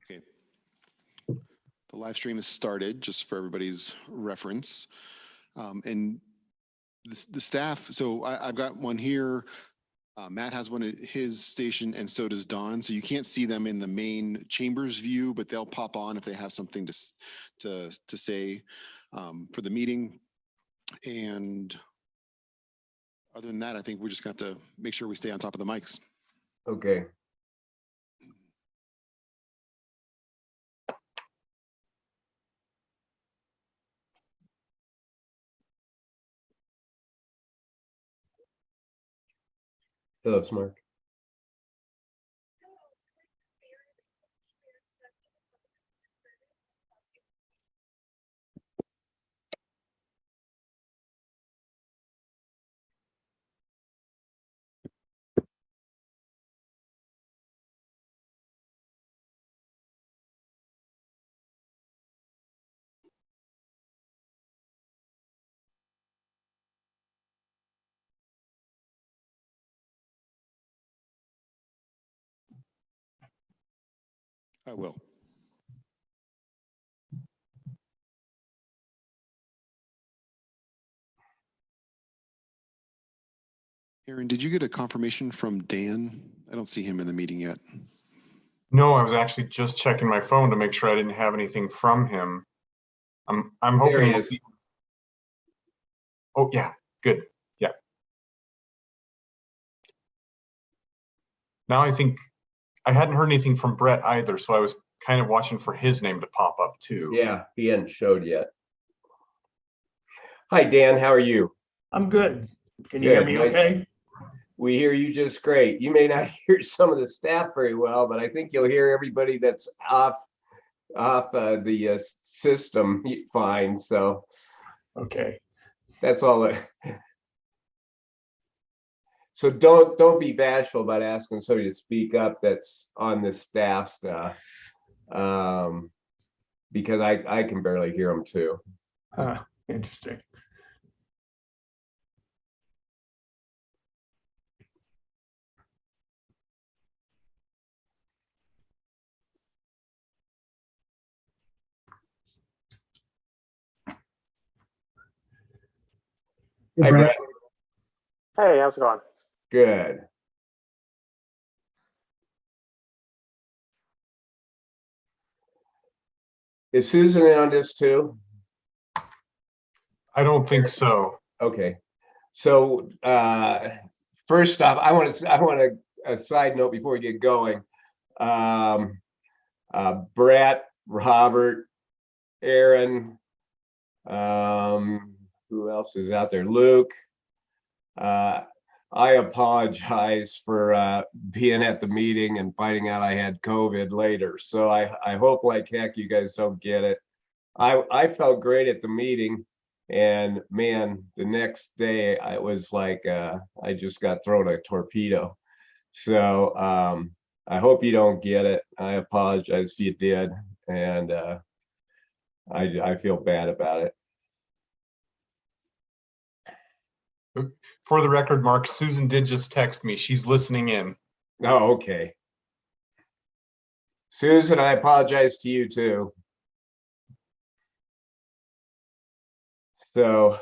Okay. The live stream has started, just for everybody's reference. And the staff, so I've got one here. Matt has one at his station, and so does Don. So you can't see them in the main chambers view, but they'll pop on if they have something to say for the meeting. And other than that, I think we're just going to have to make sure we stay on top of the mics. Okay. Hello, Smart. I will. Aaron, did you get a confirmation from Dan? I don't see him in the meeting yet. No, I was actually just checking my phone to make sure I didn't have anything from him. I'm hoping we'll see. Oh yeah, good. Yeah. Now I think I hadn't heard anything from Brett either, so I was kind of watching for his name to pop up too. Yeah, he hadn't showed yet. Hi, Dan. How are you? I'm good. Can you hear me okay? We hear you just great. You may not hear some of the staff very well, but I think you'll hear everybody that's off the system fine. So Okay. that's all. So don't be bashful about asking somebody to speak up that's on the staff stuff, because I can barely hear them too. Interesting. Hi, Brett. Hey, how's it going? Good. Is Susan on this too? I don't think so. Okay. So first off, I want a side note before we get going. Brett, Robert, Aaron, who else is out there? Luke. I apologize for being at the meeting and finding out I had COVID later. So I hope like heck you guys don't get it. I felt great at the meeting, and man, the next day I was like I just got thrown a torpedo. So I hope you don't get it. I apologize if you did, and I feel bad about it. For the record, Mark, Susan did just text me. She's listening in. Oh, okay. Susan, I apologize to you too. So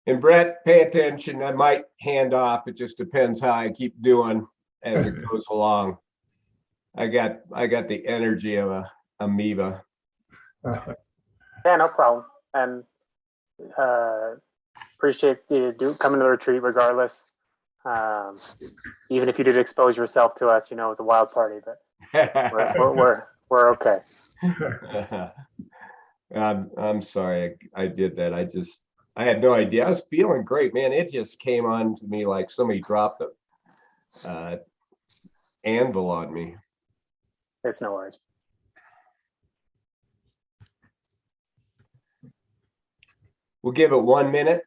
and Brett, pay attention. I might hand off. It just depends how I keep doing as it goes along. I got the energy of a amoeba. Yeah, no problem. And appreciate you coming to the retreat regardless. Even if you did expose yourself to us, you know, it was a wild party, but we're okay. I'm sorry I did that. I had no idea. I was feeling great, man. It just came on to me like somebody dropped the anvil on me. It's no worries. We'll give it 1 minute.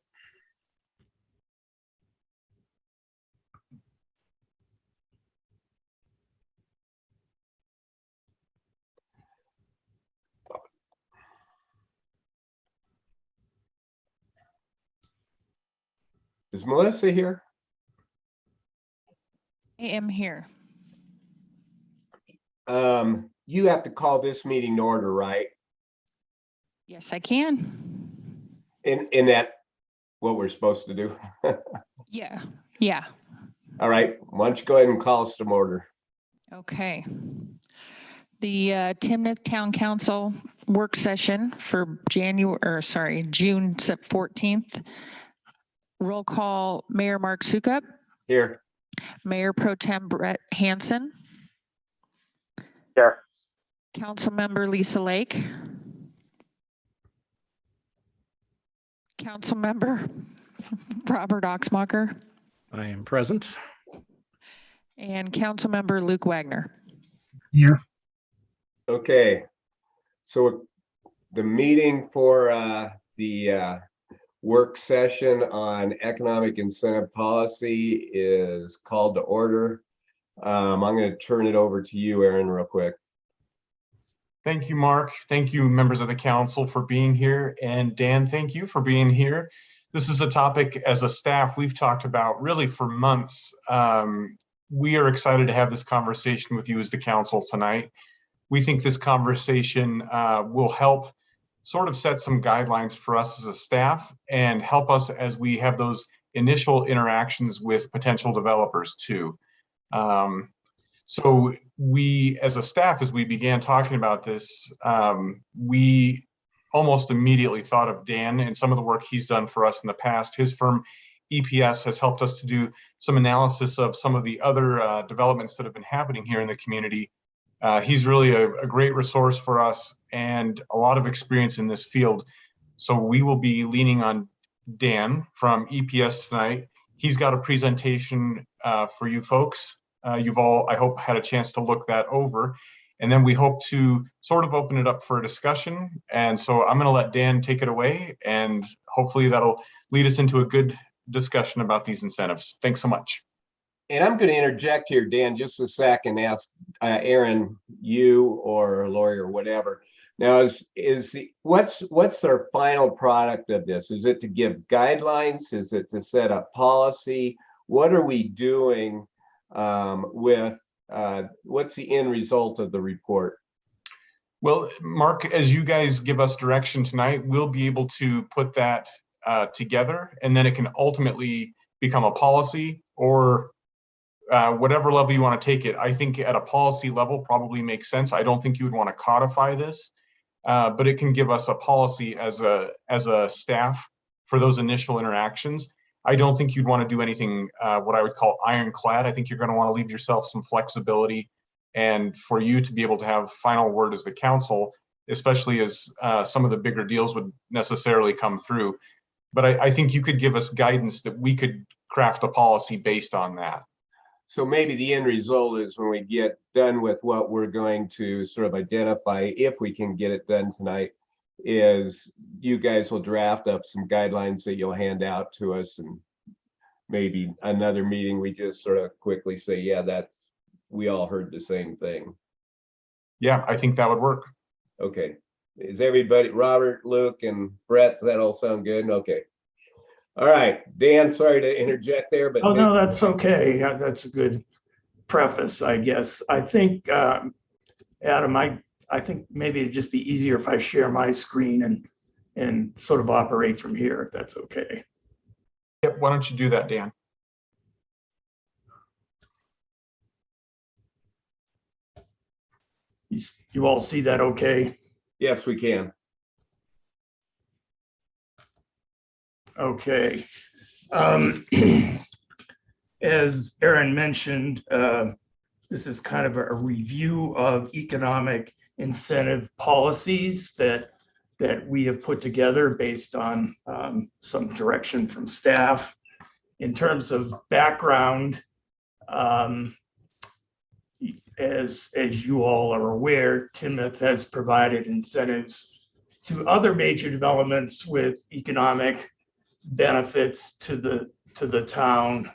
Is Melissa here? I am here. You have to call this meeting to order, right? Yes, I can. In that, what we're supposed to do? Yeah, yeah. All right, why don't you go ahead and call us to order? Okay. The Timnath Town Council work session for June 14th. Roll call, Mayor Mark Sukup, Here. Mayor Pro Tem Brett Hansen, Here. Councilmember Lisa Lake, Councilmember Robert Oxmacher, I am present. and Councilmember Luke Wagner. Here. Okay, so the meeting for the work session on economic incentive policy is called to order. I'm going to turn it over to you, Aaron, real quick. Thank you, Mark. Thank you, members of the council, for being here. And Dan, thank you for being here. This is a topic as a staff we've talked about really for months. We are excited to have this conversation with you as the council tonight. We think this conversation will help sort of set some guidelines for us as a staff and help us as we have those initial interactions with potential developers too. So we, as a staff, as we began talking about this, we almost immediately thought of Dan and some of the work he's done for us in the past. His firm, EPS, has helped us to do some analysis of some of the other developments that have been happening here in the community. He's really a great resource for us and a lot of experience in this field. So we will be leaning on Dan from EPS tonight. He's got a presentation for you folks. You've all, I hope, had a chance to look that over. And then we hope to sort of open it up for a discussion. And so I'm going to let Dan take it away, and hopefully that'll lead us into a good discussion about these incentives. Thanks so much. And I'm going to interject here, Dan, just a second, ask Aaron, you or Lori or whatever. Now, what's their final product of this? Is it to give guidelines? Is it to set up policy? What are we doing what's the end result of the report? Well, Mark, as you guys give us direction tonight, we'll be able to put that together, and then it can ultimately become a policy or whatever level you want to take it. I think at a policy level probably makes sense. I don't think you would want to codify this, but it can give us a policy as a staff for those initial interactions. I don't think you'd want to do anything what I would call ironclad. I think you're going to want to leave yourself some flexibility, and for you to be able to have final word as the council, especially as some of the bigger deals would necessarily come through. But I think you could give us guidance that we could craft a policy based on that. So maybe the end result is when we get done with what we're going to sort of identify, if we can get it done tonight, is you guys will draft up some guidelines that you'll hand out to us, and maybe another meeting we just sort of quickly say, yeah, we all heard the same thing. Yeah, I think that would work. Okay. Is everybody, Robert, Luke, and Brett, does that all sound good? Okay. All right, Dan, sorry to interject there, but. Oh, no, that's okay. Yeah, that's a good preface, I guess. I think, Adam, I think maybe it'd just be easier if I share my screen and sort of operate from here, if that's okay. Yep, why don't you do that, Dan? You all see that okay? Yes, we can. Okay. As Aaron mentioned, this is kind of a review of economic incentive policies that we have put together based on some direction from staff. In terms of background, as you all are aware, Timnath has provided incentives to other major developments with economic benefits to the town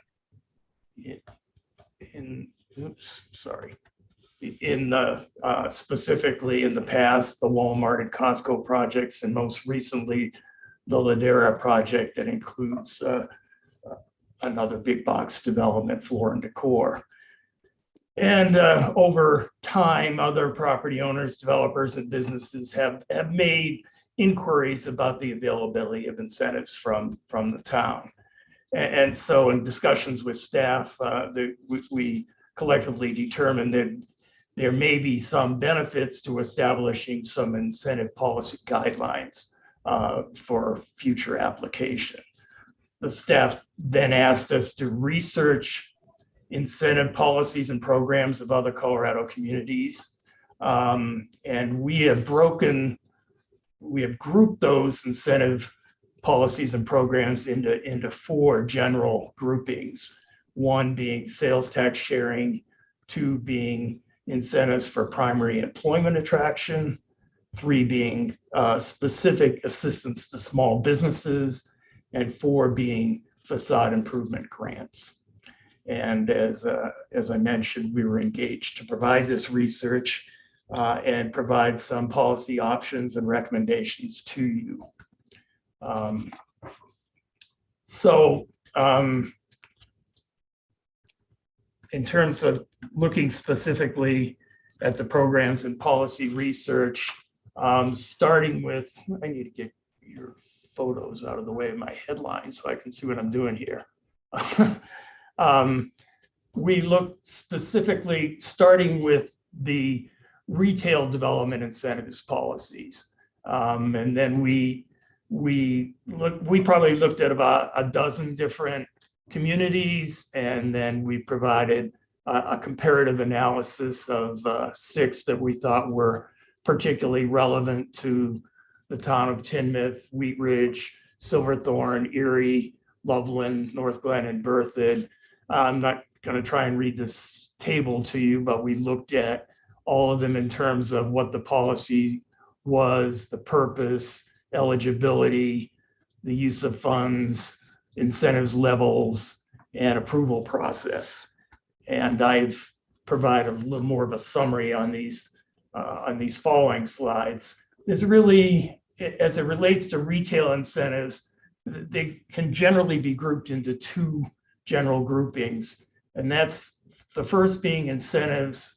specifically in the past, the Walmart and Costco projects, and most recently the Ladera project that includes another big box development, Floor and Decor. And over time, other property owners, developers, and businesses have made inquiries about the availability of incentives from the town. And so in discussions with staff, we collectively determined that there may be some benefits to establishing some incentive policy guidelines for future application. The staff then asked us to research incentive policies and programs of other Colorado communities. And we have grouped those incentive policies and programs into 4 general groupings. 1 being sales tax sharing, 2 being incentives for primary employment attraction, 3 being specific assistance to small businesses, and 4 being facade improvement grants. And as I mentioned, we were engaged to provide this research and provide some policy options and recommendations to you. In terms of looking specifically at the programs and policy research, starting with, I need to get your photos out of the way of my headline so I can see what I'm doing here. We looked specifically, starting with the retail development incentives policies. And then we probably looked at about a dozen different communities, and then we provided a comparative analysis of 6 that we thought were particularly relevant to the town of Timnath, Wheat Ridge, Silverthorne, Erie, Loveland, North Glen, and Berthoud. I'm not going to try and read this table to you, but we looked at all of them in terms of what the policy was, the purpose, eligibility, the use of funds, incentives levels, and approval process. And I've provided a little more of a summary on these following slides. There's really, as it relates to retail incentives, they can generally be grouped into 2 general groupings. And that's the first being incentives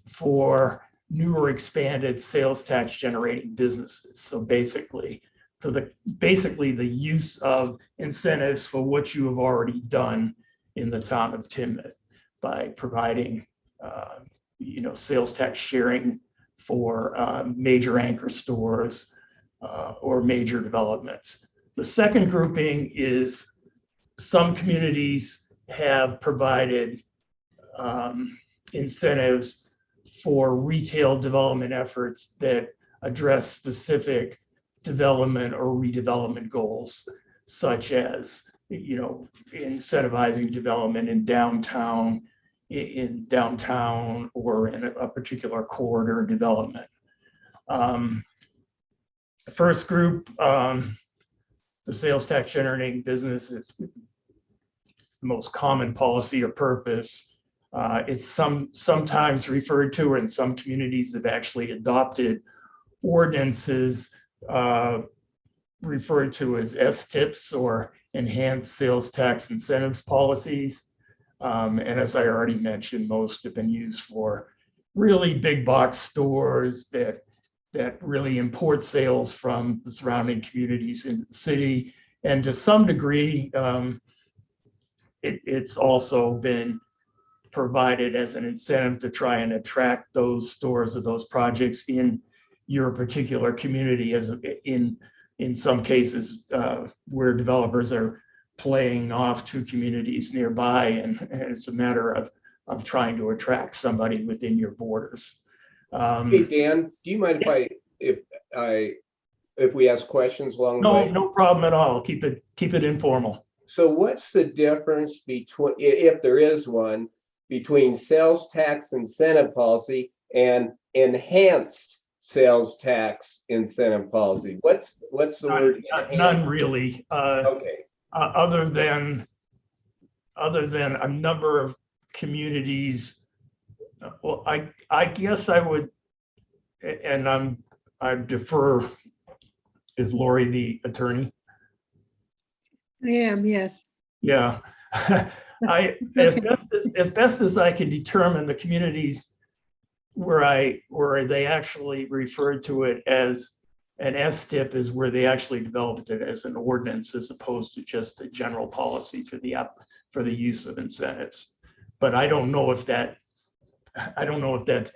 for new or expanded sales tax generating businesses. So basically the use of incentives for what you have already done in the town of Timnath by providing sales tax sharing for major anchor stores or major developments. The second grouping is some communities have provided incentives for retail development efforts that address specific development or redevelopment goals, such as incentivizing development in downtown or in a particular corridor development. The first group, the sales tax generating business, it's the most common policy or purpose. It's sometimes referred to, or in some communities have actually adopted ordinances referred to as STIPs, or enhanced sales tax incentives policies. And as I already mentioned, most have been used for really big box stores that really import sales from the surrounding communities into the city. And to some degree, it's also been provided as an incentive to try and attract those stores or those projects in your particular community, as in some cases where developers are playing off 2 communities nearby, and it's a matter of trying to attract somebody within your borders. Hey, Dan, do you mind if we ask questions along the way? No problem at all. Keep it informal. So what's the difference between, if there is one, between sales tax incentive policy and enhanced sales tax incentive policy? What's the word? None really. Okay. Other than a number of communities. Well, I guess I would, and I defer. Is Lori the attorney? I am, yes. Yeah. As best as I can determine, the communities where they actually referred to it as an STIP is where they actually developed it as an ordinance as opposed to just a general policy for the use of incentives. But I don't know if that's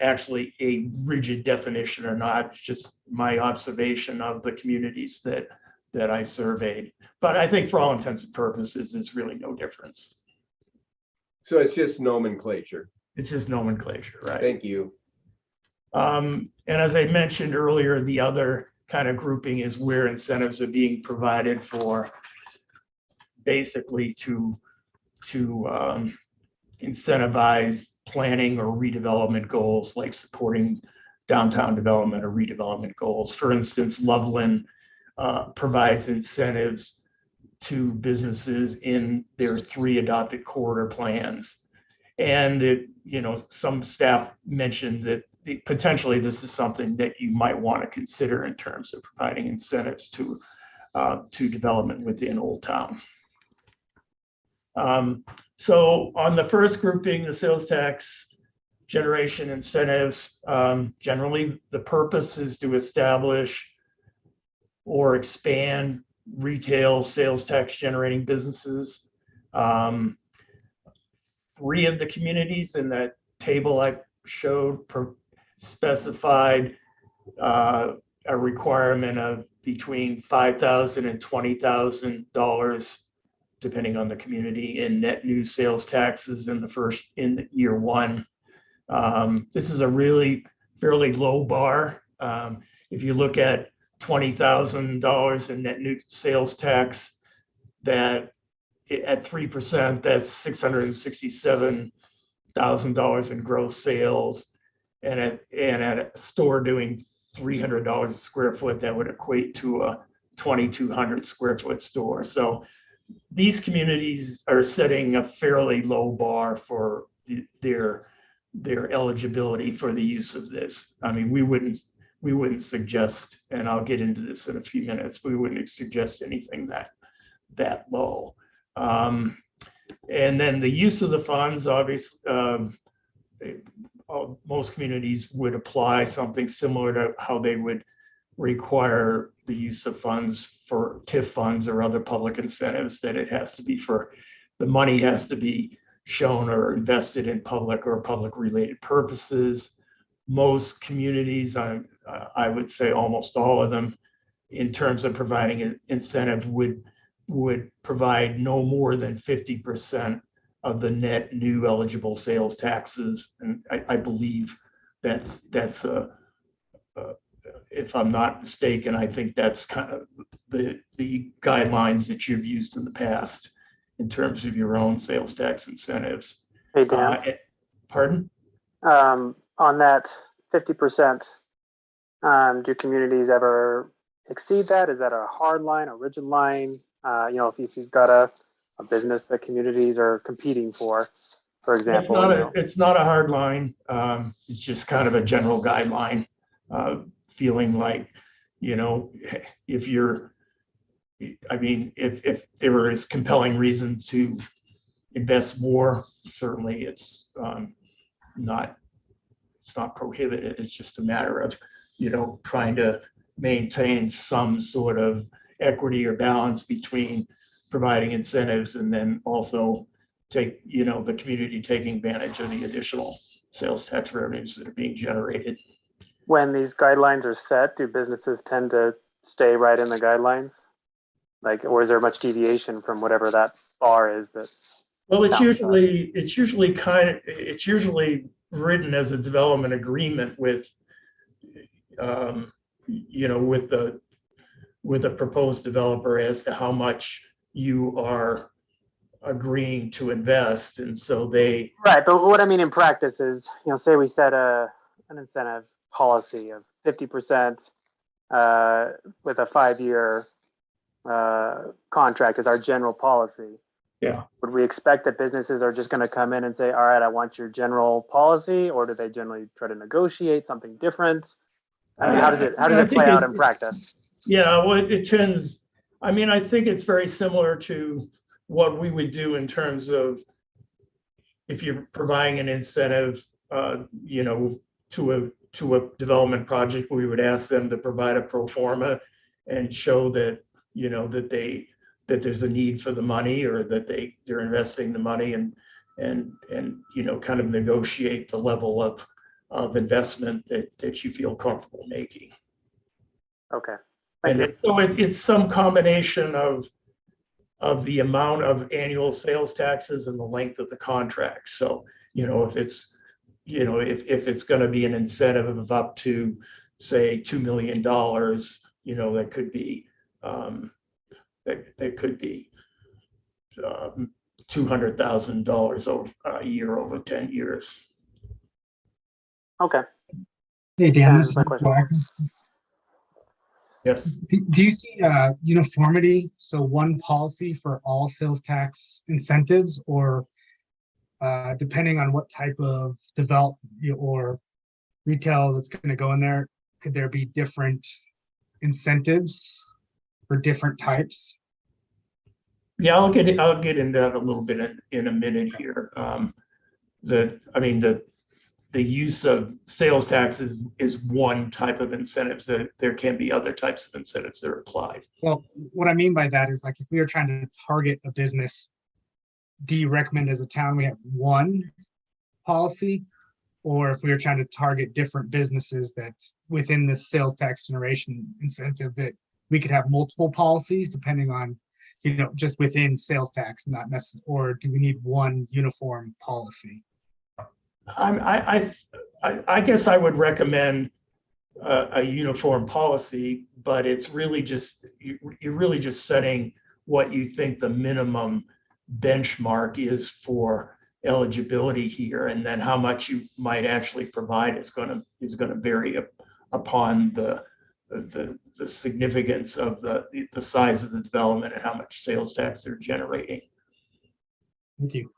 actually a rigid definition or not. It's just my observation of the communities that I surveyed. But I think for all intents and purposes, there's really no difference. So it's just nomenclature. It's just nomenclature, right? Thank you. And as I mentioned earlier, the other kind of grouping is where incentives are being provided for basically to incentivize planning or redevelopment goals, like supporting downtown development or redevelopment goals. For instance, Loveland provides incentives to businesses in their 3 adopted corridor plans. And some staff mentioned that potentially this is something that you might want to consider in terms of providing incentives to development within Old Town. So on the first grouping, the sales tax generation incentives, generally the purpose is to establish or expand retail sales tax generating businesses. 3 of the communities in that table I showed specified a requirement of between $5,000 and $20,000, depending on the community, in net new sales taxes in year 1. This is a really fairly low bar. If you look at $20,000 in net new sales tax, that at 3%, that's $667,000 in gross sales. And at a store doing $300 a square foot, that would equate to a 2,200 square foot store. So these communities are setting a fairly low bar for their eligibility for the use of this. I mean, we wouldn't suggest, and I'll get into this in a few minutes, we wouldn't suggest anything that low. And then the use of the funds, obviously, most communities would apply something similar to how they would require the use of funds for TIF funds or other public incentives, that the money has to be shown or invested in public or public related purposes. Most communities, I would say almost all of them, in terms of providing an incentive, would provide no more than 50% of the net new eligible sales taxes. And I believe that's if I'm not mistaken, I think that's kind of the guidelines that you've used in the past in terms of your own sales tax incentives. Hey, Dan. Pardon? On that 50%, do communities ever exceed that? Is that a hard line, a rigid line? If you've got a business that communities are competing for example. It's not a hard line. It's just kind of a general guideline, feeling like, if there is compelling reason to invest more, certainly it's not prohibited. It's just a matter of, trying to maintain some sort of equity or balance between providing incentives and then also the community taking advantage of the additional sales tax revenues that are being generated. When these guidelines are set, do businesses tend to stay right in the guidelines? Or is there much deviation from whatever that bar is? Well, it's usually written as a development agreement with a proposed developer as to how much you are agreeing to invest. And so they... Right, but what I mean in practice is, say we set an incentive policy of 50% with a 5-year contract as our general policy. Yeah. Would we expect that businesses are just going to come in and say, all right, I want your general policy, or do they generally try to negotiate something different? How does it play out in practice? Yeah, well, it tends, I think it's very similar to what we would do in terms of if you're providing an incentive, you know, to a development project, we would ask them to provide a pro forma and show that, you know, that there's a need for the money, or that they're investing the money, and you know, kind of negotiate the level of investment that you feel comfortable making. Okay, thank you. So it's some combination of the amount of annual sales taxes and the length of the contract. So, you know, if it's, you know, if it's going to be an incentive of up to, say, $2 million, you know, that could be that could be $200,000 over a year over 10 years. Okay. Hey, Dan, this That's is my question. Wagner. Yes. Do you see uniformity, so one policy for all sales tax incentives, or depending on what type of development or retail that's going to go in there, could there be different incentives for different types? Yeah, I'll get into that a little bit in a minute here. The use of sales taxes is one type of incentives. That there can be other types of incentives that are applied. Well, what I mean by that is, like, if we are trying to target a business, do you recommend as a town we have one policy? Or if we are trying to target different businesses that's within this sales tax generation incentive, that we could have multiple policies depending on, you know, just within sales tax, not necessarily, or do we need one uniform policy? I guess I would recommend a uniform policy, but it's really just, you're really just setting what you think the minimum benchmark is for eligibility here, and then how much you might actually provide is going to vary upon the significance of the size of the development and how much sales tax they're generating. Thank you.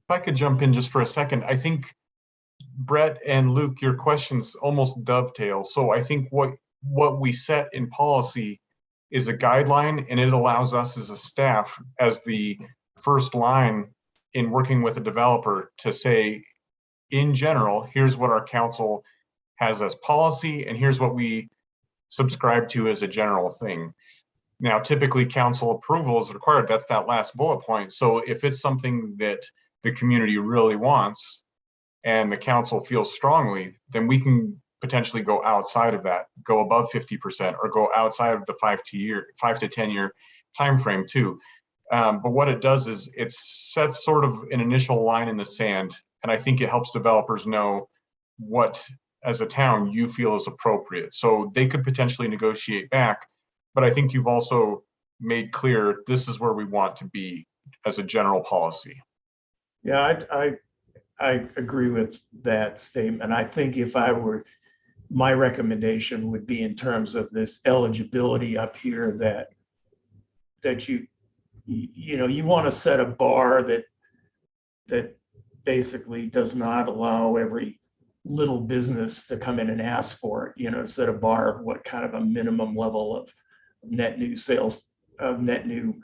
If I could jump in just for a second, I think Brett and Luke, your questions almost dovetail. So I think what we set in policy is a guideline, and it allows us as a staff, as the first line in working with a developer, to say, in general, here's what our council has as policy, and here's what we subscribe to as a general thing. Now, typically council approval is required. That's that last bullet point. So if it's something that the community really wants and the council feels strongly, then we can potentially go outside of that, go above 50%, or go outside of the 5 to 10 year time frame too. But what it does is it sets sort of an initial line in the sand, and I think it helps developers know what, as a town, you feel is appropriate. So they could potentially negotiate back, but I think you've also made clear this is where we want to be as a general policy. Yeah, I agree with that statement. I think if I were, my recommendation would be in terms of this eligibility up here, that you know, you want to set a bar that basically does not allow every little business to come in and ask for it. You know, set a bar of what kind of a minimum level of net new sales, of net new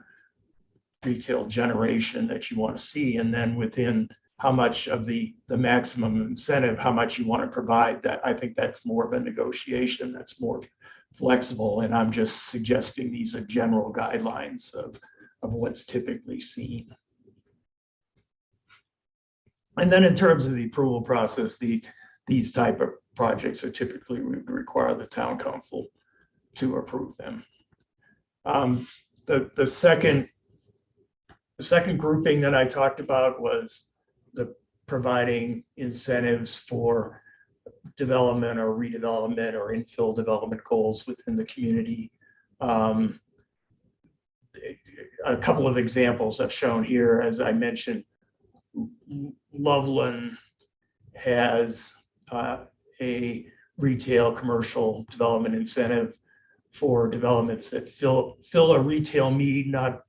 retail generation that you want to see, and then within how much of the maximum incentive, how much you want to provide. That, I think that's more of a negotiation, that's more flexible, and I'm just suggesting these are general guidelines of what's typically seen. And then in terms of the approval process, these type of projects are typically, we require the town council to approve them. The second grouping that I talked about was the providing incentives for development or redevelopment or infill development goals within the community. A couple of examples I've shown here. As I mentioned, Loveland has a retail commercial development incentive for developments that fill a retail need not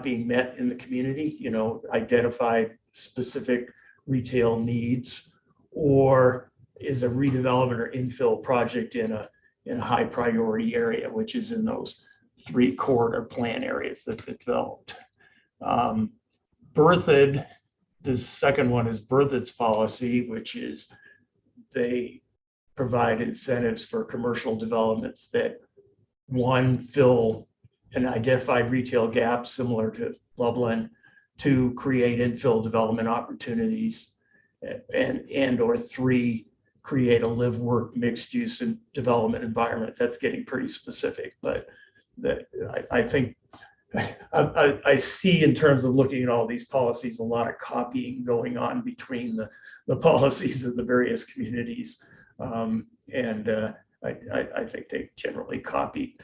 being met in the community, you know, identified specific retail needs, or is a redevelopment or infill project in a high priority area, which is in those 3 corridor plan areas that they developed. Berthoud, the second one is Berthoud's policy, which is they provide incentives for commercial developments that, one, fill an identified retail gap similar to Loveland, two, create infill development opportunities, and or three, create a live work mixed use and development environment. That's getting pretty specific, but I think I see, in terms of looking at all these policies, a lot of copying going on between the policies of the various communities. I think they generally copied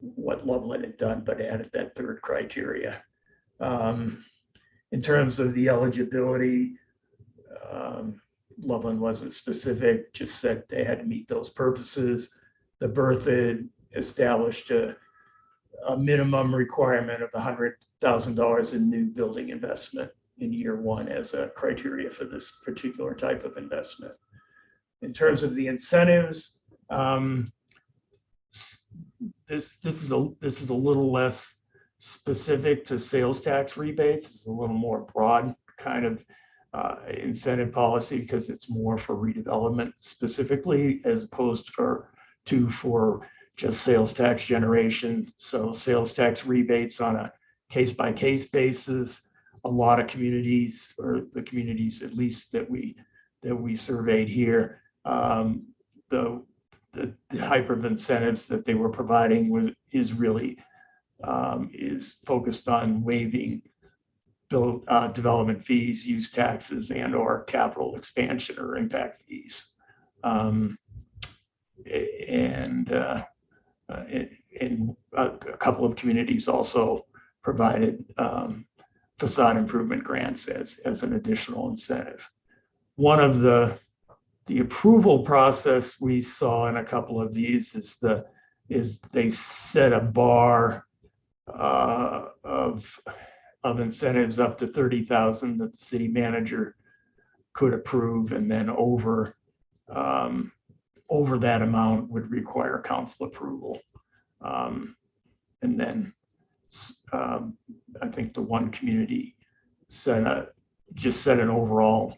what Loveland had done, but added that third criteria. In terms of the eligibility, Loveland wasn't specific, just said they had to meet those purposes. The Berthoud established a minimum requirement of $100,000 in new building investment in year one as a criteria for this particular type of investment. In terms of the incentives, this is a little less specific to sales tax rebates. It's a little more broad kind of incentive policy because it's more for redevelopment specifically, as opposed for just sales tax generation. So sales tax rebates on a case-by-case basis. A lot of communities, or the communities at least that we surveyed here, the type of incentives that they were providing is focused on waiving development fees, use taxes, and or capital expansion or impact fees. And a couple of communities also provided facade improvement grants as an additional incentive. One of the approval process we saw in a couple of these is they set a bar of incentives up to 30,000 that the city manager could approve, and then over that amount would require council approval. And then I think the one community set an overall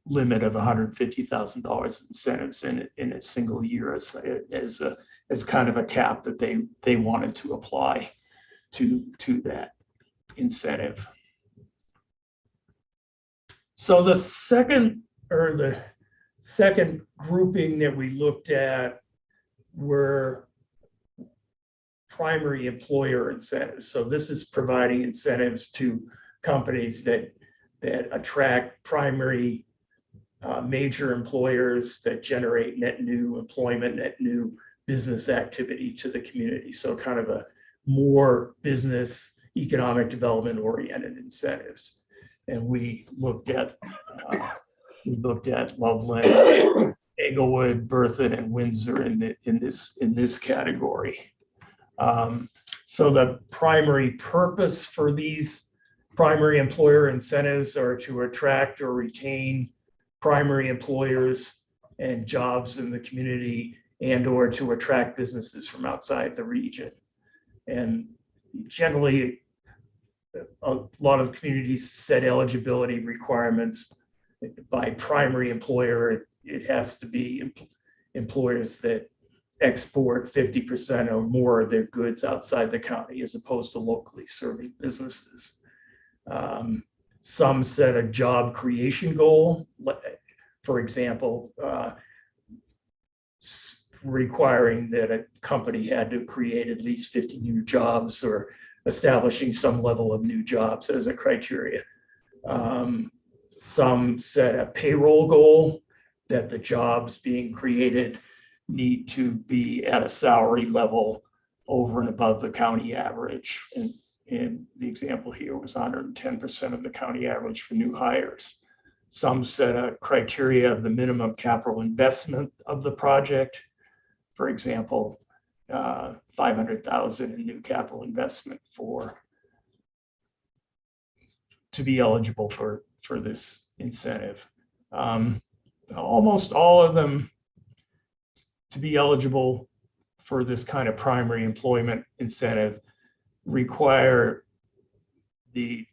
limit of $150,000 incentives in a single year as kind of a cap that they wanted to apply to that incentive. So the second grouping that we looked at were primary employer incentives. So this is providing incentives to companies that attract primary major employers that generate net new employment, net new business activity to the community. So kind of a more business economic development oriented incentives. And we looked at Loveland, Englewood, Berthoud, and Windsor in this category. So the primary purpose for these primary employer incentives are to attract or retain primary employers and jobs in the community, and or to attract businesses from outside the region. And generally, a lot of communities set eligibility requirements by primary employer. It has to be employers that export 50% or more of their goods outside the county, as opposed to locally serving businesses. Some set a job creation goal, for example, requiring that a company had to create at least 50 new jobs, or establishing some level of new jobs as a criteria. Some set a payroll goal, that the jobs being created need to be at a salary level over and above the county average. And the example here was 110% of the county average for new hires. Some set a criteria of the minimum capital investment of the project. For example, 500,000 in new capital investment to be eligible for this incentive. Almost all of them, to be eligible for this kind of primary employment incentive, require the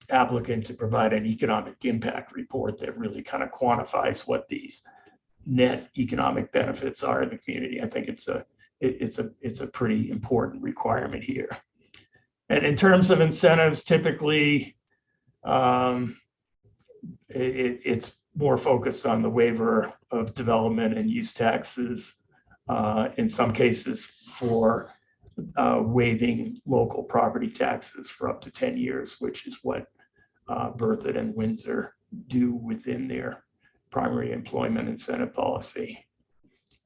applicant to provide an economic impact report that really kind of quantifies what these net economic benefits are in the community. I think it's a pretty important requirement here. And in terms of incentives, typically it's more focused on the waiver of development and use taxes, in some cases for waiving local property taxes for up to 10 years, which is what Berthoud and Windsor do within their primary employment incentive policy.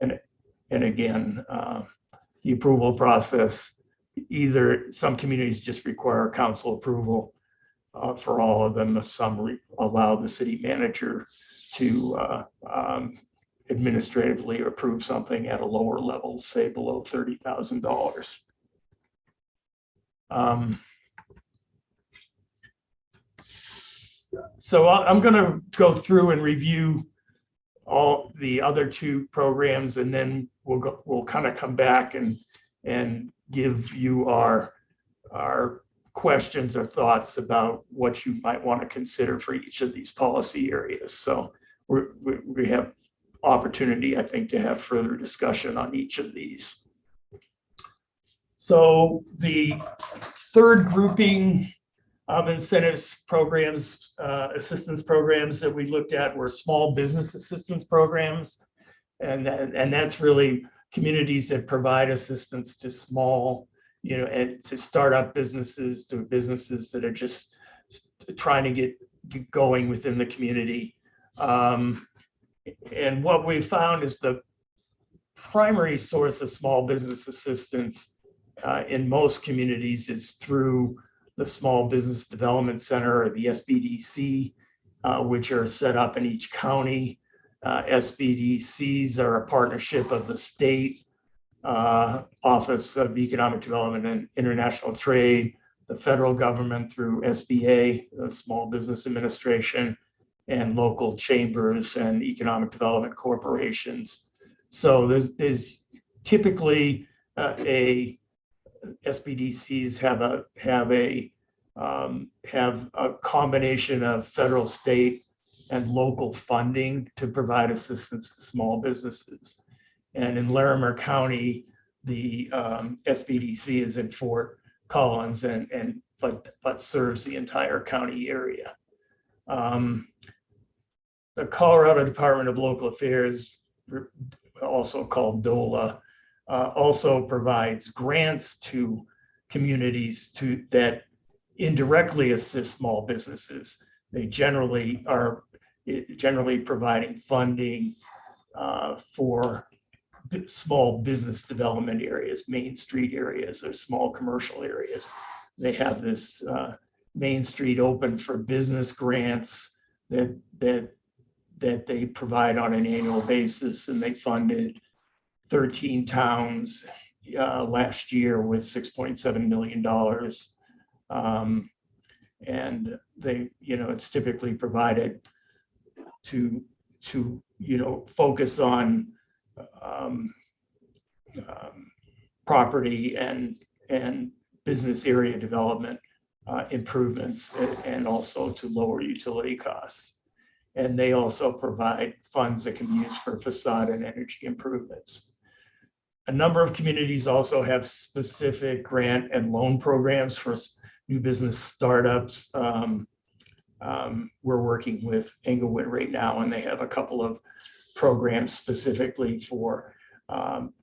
And again, the approval process, either some communities just require council approval for all of them. Some allow the city manager to administratively approve something at a lower level, say below $30,000. So I'm going to go through and review all the other two programs, and then we'll kind of come back and give you our questions or thoughts about what you might want to consider for each of these policy areas. So we have opportunity, I think, to have further discussion on each of these. So the third grouping of incentives programs, assistance programs that we looked at were small business assistance programs. And that's really communities that provide assistance to small, and to start up businesses, to businesses that are just trying to get going within the community. And what we found is the primary source of small business assistance in most communities is through the Small Business Development Center, or the SBDC, which are set up in each county. SBDCs are a partnership of the state Office of Economic Development and International Trade, the federal government through SBA, the Small Business Administration, and local chambers and economic development corporations. So there's typically SBDCs have a combination of federal, state, and local funding to provide assistance to small businesses. And in Larimer County, the SBDC is in Fort Collins, but serves the entire county area. The Colorado Department of Local Affairs, also called DOLA, also provides grants to communities that indirectly assist small businesses. They generally are providing funding for small business development areas, Main Street areas, or small commercial areas. They have this Main Street Open for Business grants that they provide on an annual basis, and they funded 13 towns last year with $6.7 million. And they, it's typically provided to focus on property and business area development improvements, and also to lower utility costs. And they also provide funds that can be used for facade and energy improvements. A number of communities also have specific grant and loan programs for new business startups. We're working with Englewood right now, and they have a couple of programs specifically for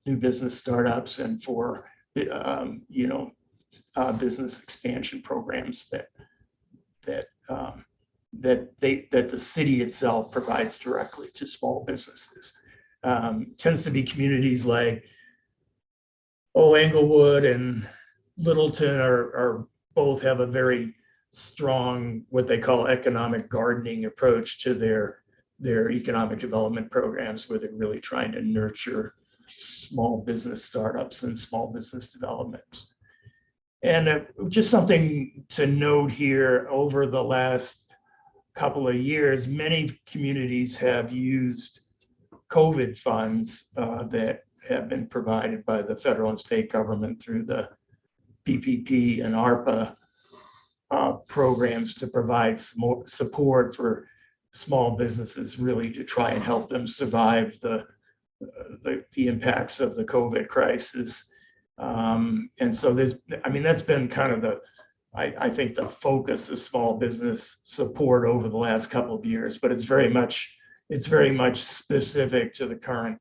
new business startups and for business expansion programs that the city itself provides directly to small businesses. Tends to be communities like Englewood and Littleton are both have a very strong, what they call economic gardening approach to their economic development programs, where they're really trying to nurture small business startups and small business development. And just something to note here, over the last couple of years, many communities have used COVID funds that have been provided by the federal and state government through the PPP and ARPA programs to provide some more support for small businesses, really to try and help them survive the impacts of the COVID crisis. And so that's been kind of I think the focus of small business support over the last couple of years, but it's very much specific to the current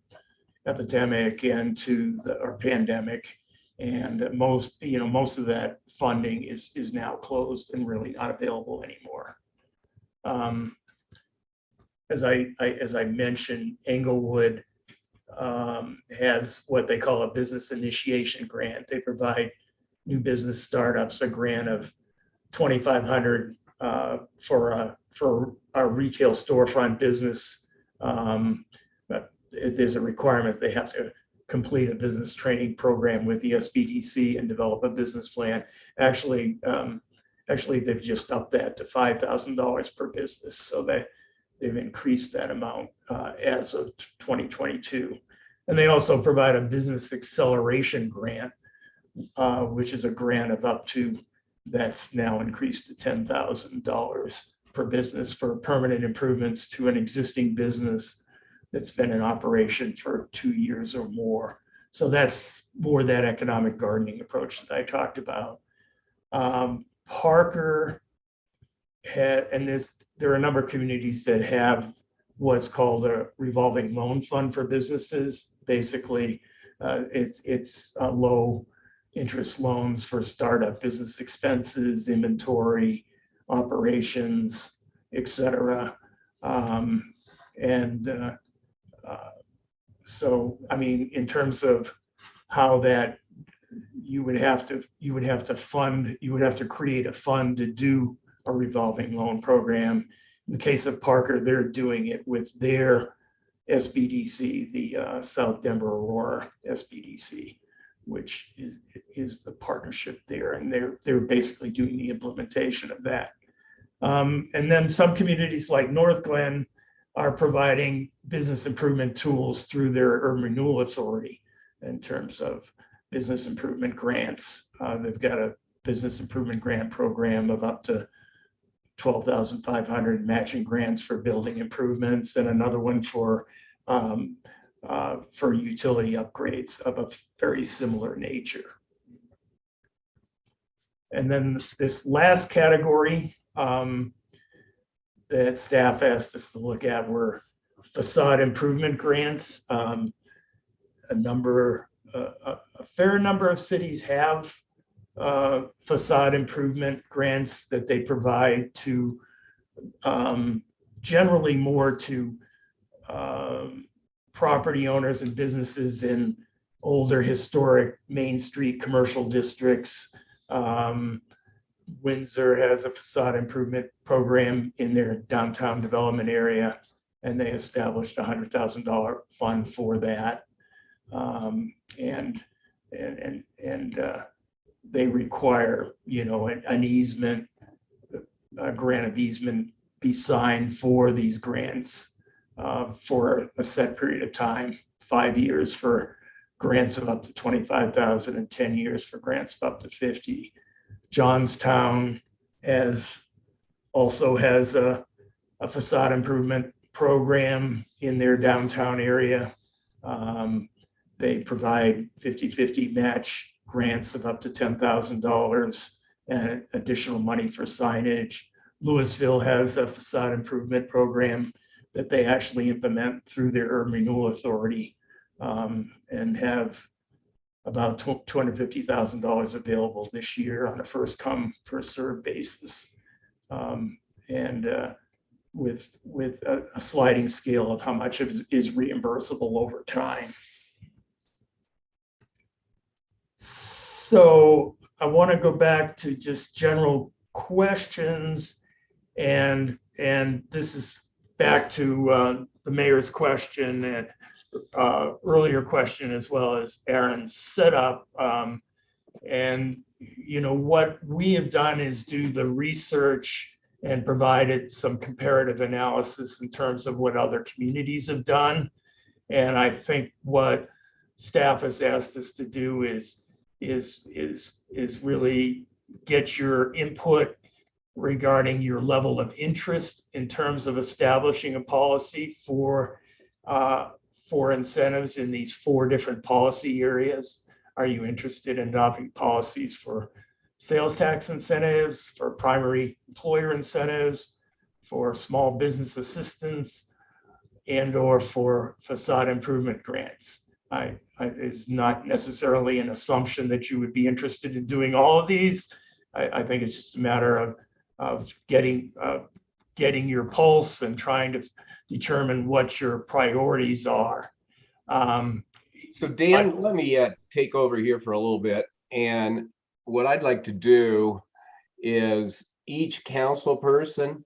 epidemic and to our pandemic. And most of that funding is now closed and really not available anymore. As I mentioned, Englewood has what they call a business initiation grant. They provide new business startups a grant of $2,500 for a retail storefront business. But there's a requirement they have to complete a business training program with the SBDC and develop a business plan. Actually, they've just upped that to $5,000 per business, so they've increased that amount as of 2022. And they also provide a business acceleration grant, which is a grant of up to, that's now increased to $10,000 per business for permanent improvements to an existing business that's been in operation for 2 years or more. So that's more that economic gardening approach that I talked about. Parker had, and there are a number of communities that have what's called a revolving loan fund for businesses. Basically, it's low interest loans for startup business expenses, inventory, operations, etc. So, I mean, in terms of how that you would have to create a fund to do a revolving loan program. In the case of Parker, they're doing it with their SBDC, the South Denver Aurora SBDC, which is the partnership there, and they're basically doing the implementation of that. And then some communities like North Glen are providing business improvement tools through their Urban Renewal Authority in terms of business improvement grants. They've got a business improvement grant program of up to $12,500 matching grants for building improvements, and another one for utility upgrades of a very similar nature. And then this last category that staff asked us to look at were facade improvement grants. A fair number of cities have facade improvement grants that they provide to generally more to property owners and businesses in older historic Main Street commercial districts. Windsor has a facade improvement program in their downtown development area, and they established a $100,000 fund for that. They require, an easement, a grant of easement be signed for these grants for a set period of time, 5 years for grants of up to $25,000 and 10 years for grants of up to $50,000. Johnstown also has a facade improvement program in their downtown area. They provide 50-50 match grants of up to $10,000 and additional money for signage. Louisville has a facade improvement program that they actually implement through their Urban Renewal Authority, and have about $250,000 available this year on a first come, first served basis. With a sliding scale of how much is reimbursable over time. So I want to go back to just general questions, and this is back to the mayor's question and earlier question, as well as Aaron's setup. And what we have done is do the research and provided some comparative analysis in terms of what other communities have done. And I think what staff has asked us to do is really get your input regarding your level of interest in terms of establishing a policy for incentives in these 4 different policy areas. Are you interested in adopting policies for sales tax incentives, for primary employer incentives, for small business assistance, and or for facade improvement grants? It's not necessarily an assumption that you would be interested in doing all of these. I think it's just a matter of getting your pulse and trying to determine what your priorities are. So Dan, let me take over here for a little bit. And what I'd like to do is each council person,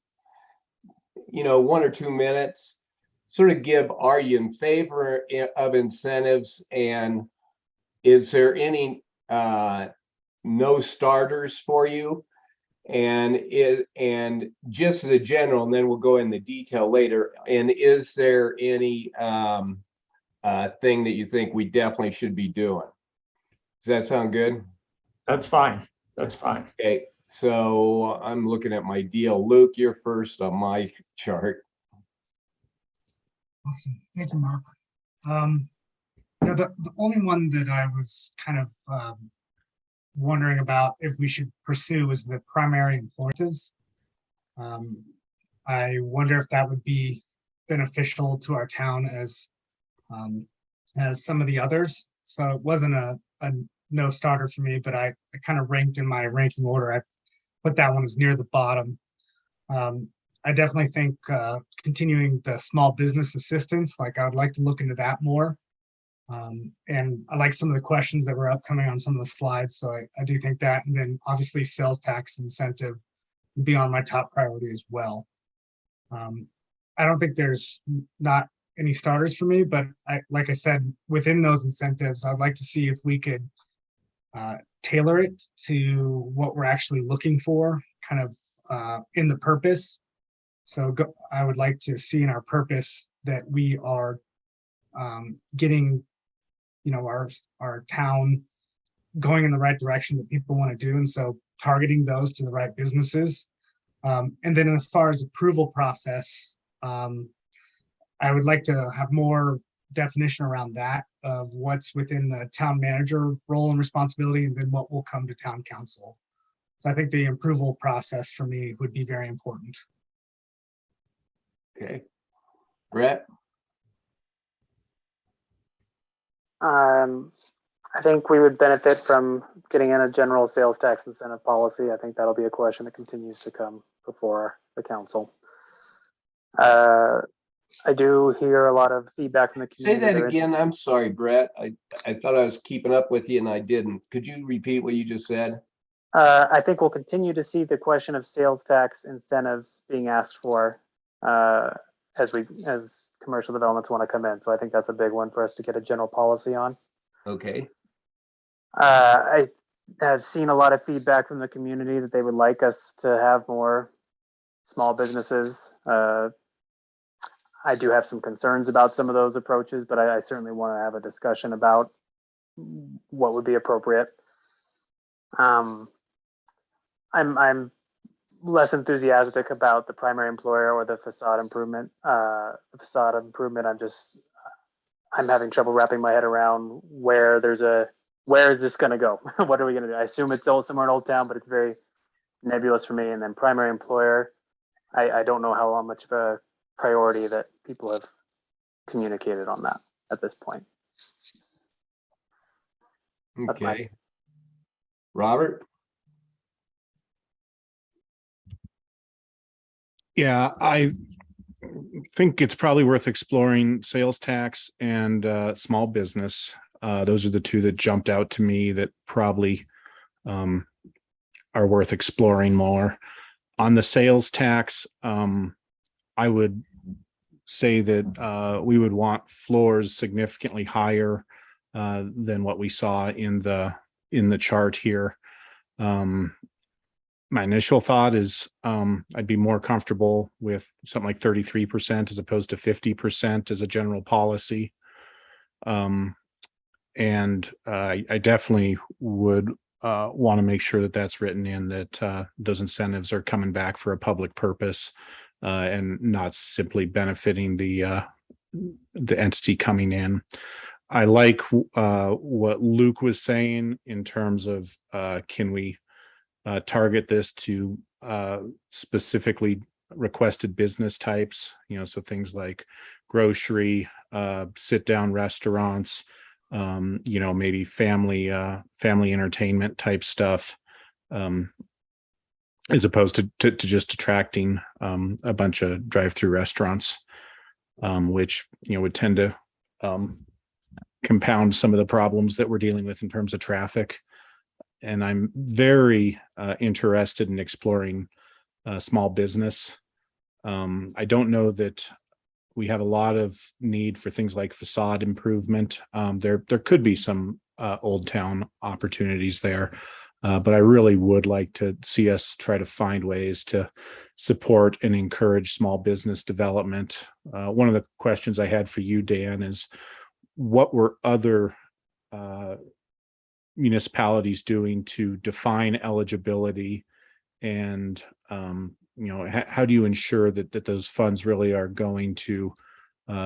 1 or 2 minutes, sort of give, are you in favor of incentives? And is there any no starters for you? And just as a general, and then we'll go into detail later. And is there any thing that you think we definitely should be doing? Does that sound good? That's fine. That's fine. Okay, so I'm looking at my deal. Luke, you're first on my chart. Awesome. Thank you, Mark. The only one that I was kind of wondering about if we should pursue is the primary employers. I wonder if that would be beneficial to our town as some of the others. So it wasn't a no starter for me, but I kind of ranked in my ranking order. I put that one as near the bottom. I definitely think continuing the small business assistance, I would like to look into that more. And I like some of the questions that were upcoming on some of the slides. So I do think that, and then obviously sales tax incentive would be on my top priority as well. I don't think there's not any starters for me, but like I said, within those incentives, I'd like to see if we could tailor it to what we're actually looking for, kind of in the purpose. So I would like to see in our purpose that we are getting, our town going in the right direction that people want to do. And so targeting those to the right businesses. And then as far as approval process, I would like to have more definition around that of what's within the town manager role and responsibility, and then what will come to town council. So I think the approval process for me would be very important. Okay. Brett? I think we would benefit from getting in a general sales tax incentive policy. I think that'll be a question that continues to come before the council. I do hear a lot of feedback from the community. Say that again. I'm sorry, Brett. I thought I was keeping up with you and I didn't. Could you repeat what you just said? I think we'll continue to see the question of sales tax incentives being asked for as commercial developments want to come in. So I think that's a big one for us to get a general policy on. Okay. I have seen a lot of feedback from the community that they would like us to have more small businesses. I do have some concerns about some of those approaches, but I certainly want to have a discussion about what would be appropriate. I'm less enthusiastic about the primary employer or the facade improvement. I'm having trouble wrapping my head around where is this going to go? What are we going to do? I assume it's somewhere in Old Town, but it's very nebulous for me. And then primary employer, I don't know how much of a priority that people have communicated on that at this point. Okay. Robert? Yeah, I think it's probably worth exploring sales tax and small business. Those are the two that jumped out to me that probably are worth exploring more. On the sales tax, I would say that we would want floors significantly higher than what we saw in the chart here. My initial thought is I'd be more comfortable with something like 33% as opposed to 50% as a general policy. And I definitely would want to make sure that that's written in, that those incentives are coming back for a public purpose and not simply benefiting the entity coming in. I like what Luke was saying in terms of can we target this to specifically requested business types, so things like grocery, sit down restaurants, maybe family entertainment type stuff, as opposed to just attracting a bunch of drive-through restaurants, which would tend to compound some of the problems that we're dealing with in terms of traffic. And I'm very interested in exploring small business. I don't know that we have a lot of need for things like facade improvement. There could be some old town opportunities there, but I really would like to see us try to find ways to support and encourage small business development. One of the questions I had for you, Dan, is what were other municipalities doing to define eligibility, and how do you ensure that those funds really are going to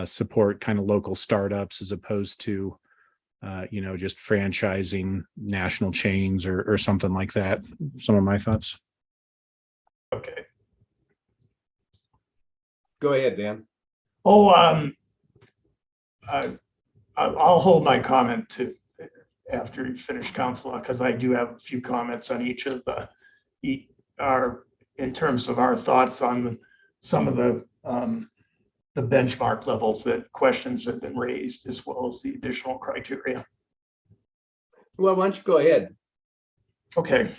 support kind of local startups as opposed to just franchising national chains or something like that? Some of my thoughts. Okay. Go ahead, Dan. Oh, I'll hold my comment to after you finish, Council, because I do have a few comments on each of in terms of our thoughts on some of the benchmark levels that questions have been raised, as well as the additional criteria. Well, why don't you go ahead? Okay.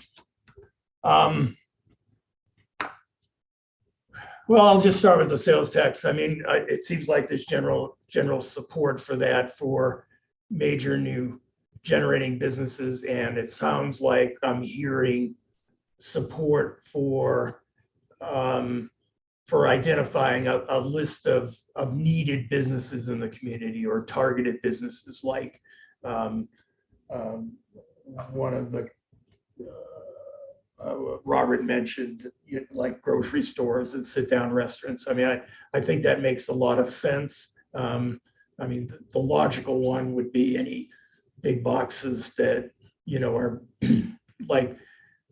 Well, I'll just start with the sales tax. I mean, it seems like there's general support for that for major new generating businesses, and it sounds like I'm hearing support for identifying a list of needed businesses in the community, or targeted businesses, like one of the Robert mentioned, like grocery stores and sit-down restaurants. I mean, I think that makes a lot of sense. I mean, the logical one would be any big boxes that, are like,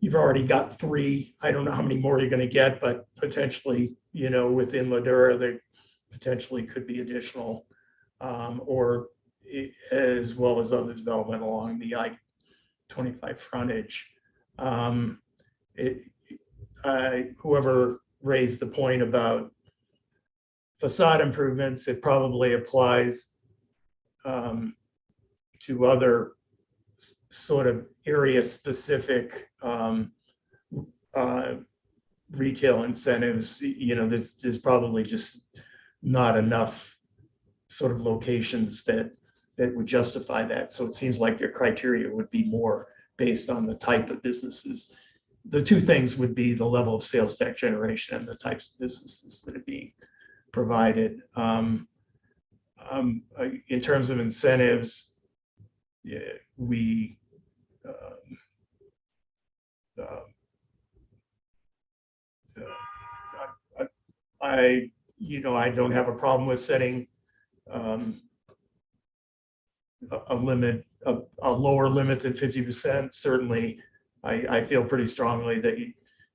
you've already got 3. I don't know how many more you're going to get, but potentially, within Ladera, there potentially could be additional, or as well as other development along the I-25 frontage. Whoever raised the point about facade improvements, it probably applies to other sort of area-specific retail incentives. There's probably just not enough sort of locations that would justify that. So it seems like their criteria would be more based on the type of businesses. The two things would be the level of sales tax generation and the types of businesses that are being provided. In terms of incentives, we I don't have a problem with setting a limit, a lower limit than 50%. Certainly, I feel pretty strongly that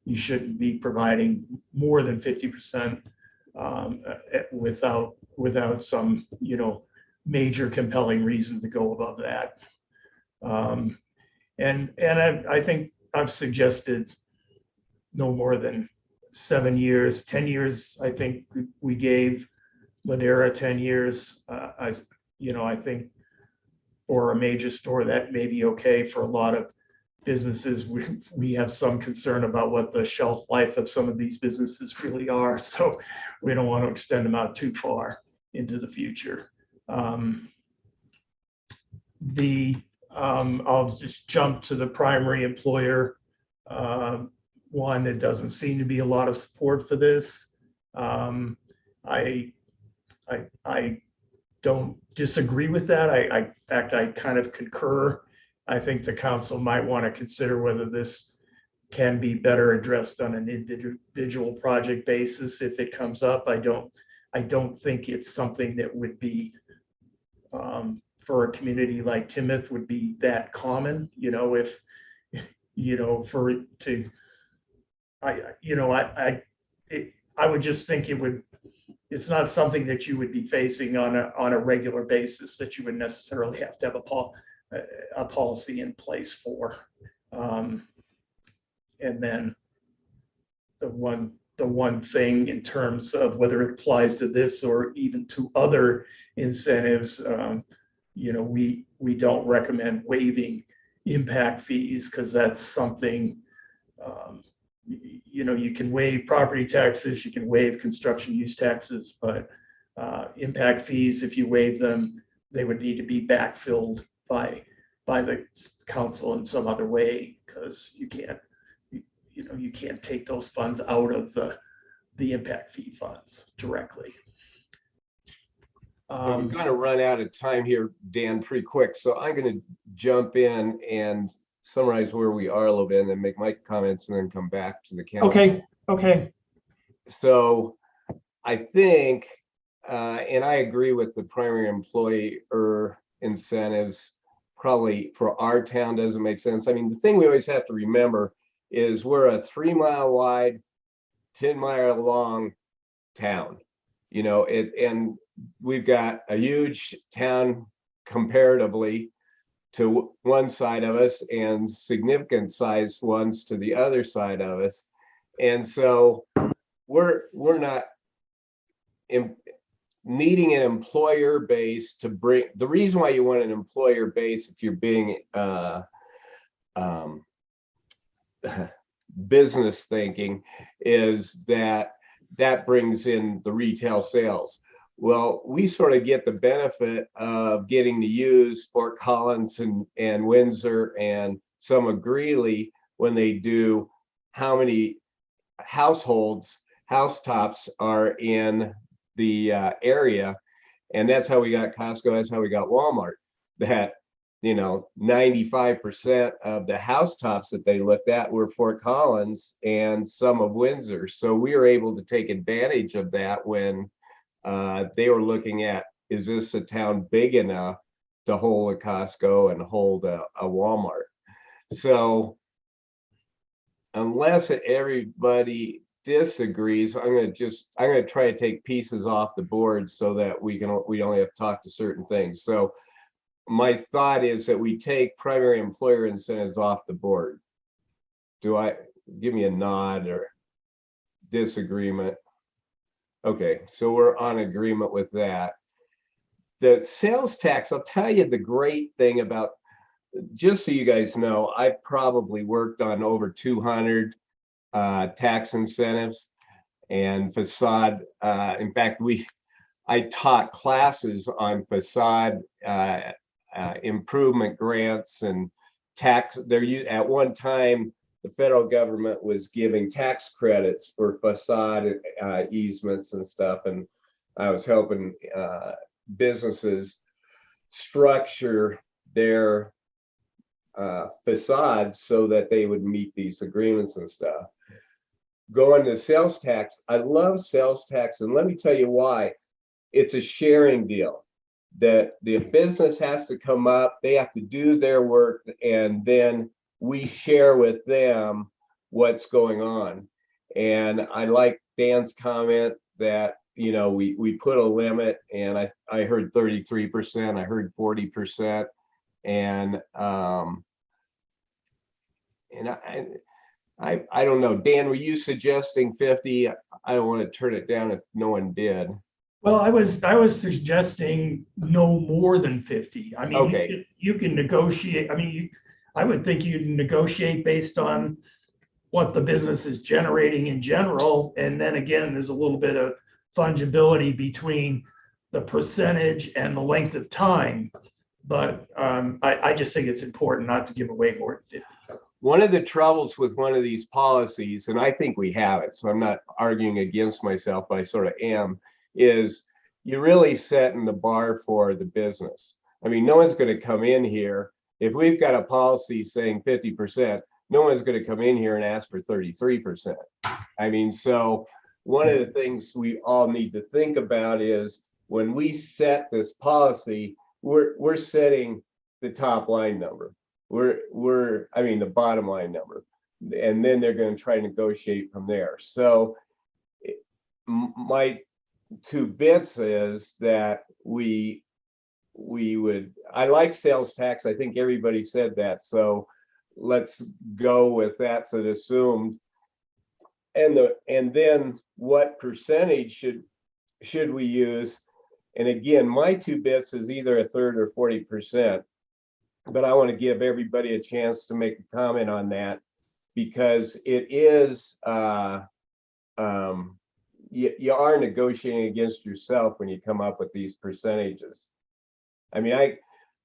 you shouldn't be providing more than 50% without some major compelling reason to go above that. And I think I've suggested no more than 7 years, 10 years. I think we gave Ladera 10 years. I think for a major store that may be okay. For a lot of businesses, we have some concern about what the shelf life of some of these businesses really are. So we don't want to extend them out too far into the future. I'll just jump to the primary employer one. It doesn't seem to be a lot of support for this. I don't disagree with that. In fact, I kind of concur I think the council might want to consider whether this can be better addressed on an individual project basis if it comes up. I don't think it's something that would be for a community like Timnath would be that common, if, for it to, I would just think it's not something that you would be facing on a regular basis that you would necessarily have to have a policy in place for. And then the one thing in terms of whether it applies to this or even to other incentives, we don't recommend waiving impact fees because that's something, you can waive property taxes, you can waive construction use taxes, but impact fees, if you waive them, they would need to be backfilled by the council in some other way because you can't take those funds out of the impact fee funds directly. We're going to run out of time here, Dan, pretty quick. So I'm going to jump in and summarize where we are a little bit and then make my comments and then come back to the council. Okay. So I think, and I agree with the primary employer incentives, probably for our town doesn't make sense. I mean, the thing we always have to remember is we're a 3-mile wide, 10-mile long town, and we've got a huge town comparatively to one side of us and significant sized ones to the other side of us. And so we're not needing an employer base to bring. The reason why you want an employer base, if you're being business thinking, is that brings in the retail sales. Well, we sort of get the benefit of getting to use Fort Collins and Windsor and some of Greeley when they do how many housetops are in the area. And that's how we got Costco, that's how we got Walmart. That 95% of the housetops that they looked at were Fort Collins and some of Windsor. So we were able to take advantage of that when they were looking at, is this a town big enough to hold a Costco and hold a Walmart? So unless everybody disagrees, I'm going to try to take pieces off the board so that we only have to talk to certain things. So my thought is that we take primary employer incentives off the board. Give me a nod or disagreement? Okay, so we're on agreement with that. The sales tax, I'll tell you the great thing about, just so you guys know, I probably worked on over 200 tax incentives and facade. In fact, I taught classes on facade improvement grants and tax. At one time, the federal government was giving tax credits for facade easements and stuff, and I was helping businesses structure their facades so that they would meet these agreements and stuff. Going to sales tax, I love sales tax, and let me tell you why. It's a sharing deal that the business has to come up, they have to do their work, and then we share with them what's going on. And I like Dan's comment that, we put a limit, and I heard 33%, I heard 40%. And I don't know, Dan, were you suggesting 50? I don't want to turn it down if no one did. Well, I was suggesting no more than 50. I mean, okay. You can negotiate. I mean, I would think you'd negotiate based on what the business is generating in general. And then again, there's a little bit of fungibility between the percentage and the length of time. But I just think it's important not to give away more than 50. One of the troubles with one of these policies, and I think we have it, so I'm not arguing against myself, but I sort of am, is you're really setting the bar for the business. I mean, no one's going to come in here If we've got a policy saying 50%, no one's going to come in here and ask for 33%. I mean, so one of the things we all need to think about is when we set this policy, we're setting the top line number. I mean, the bottom line number, and then they're going to try to negotiate from there. So my 2 bits is that I like sales tax. I think everybody said that. So let's go with that. So it assumed, and then what percentage should we use? And again, my 2 bits is either a third or 40%, but I want to give everybody a chance to make a comment on that, because it is, you are negotiating against yourself when you come up with these percentages. I mean,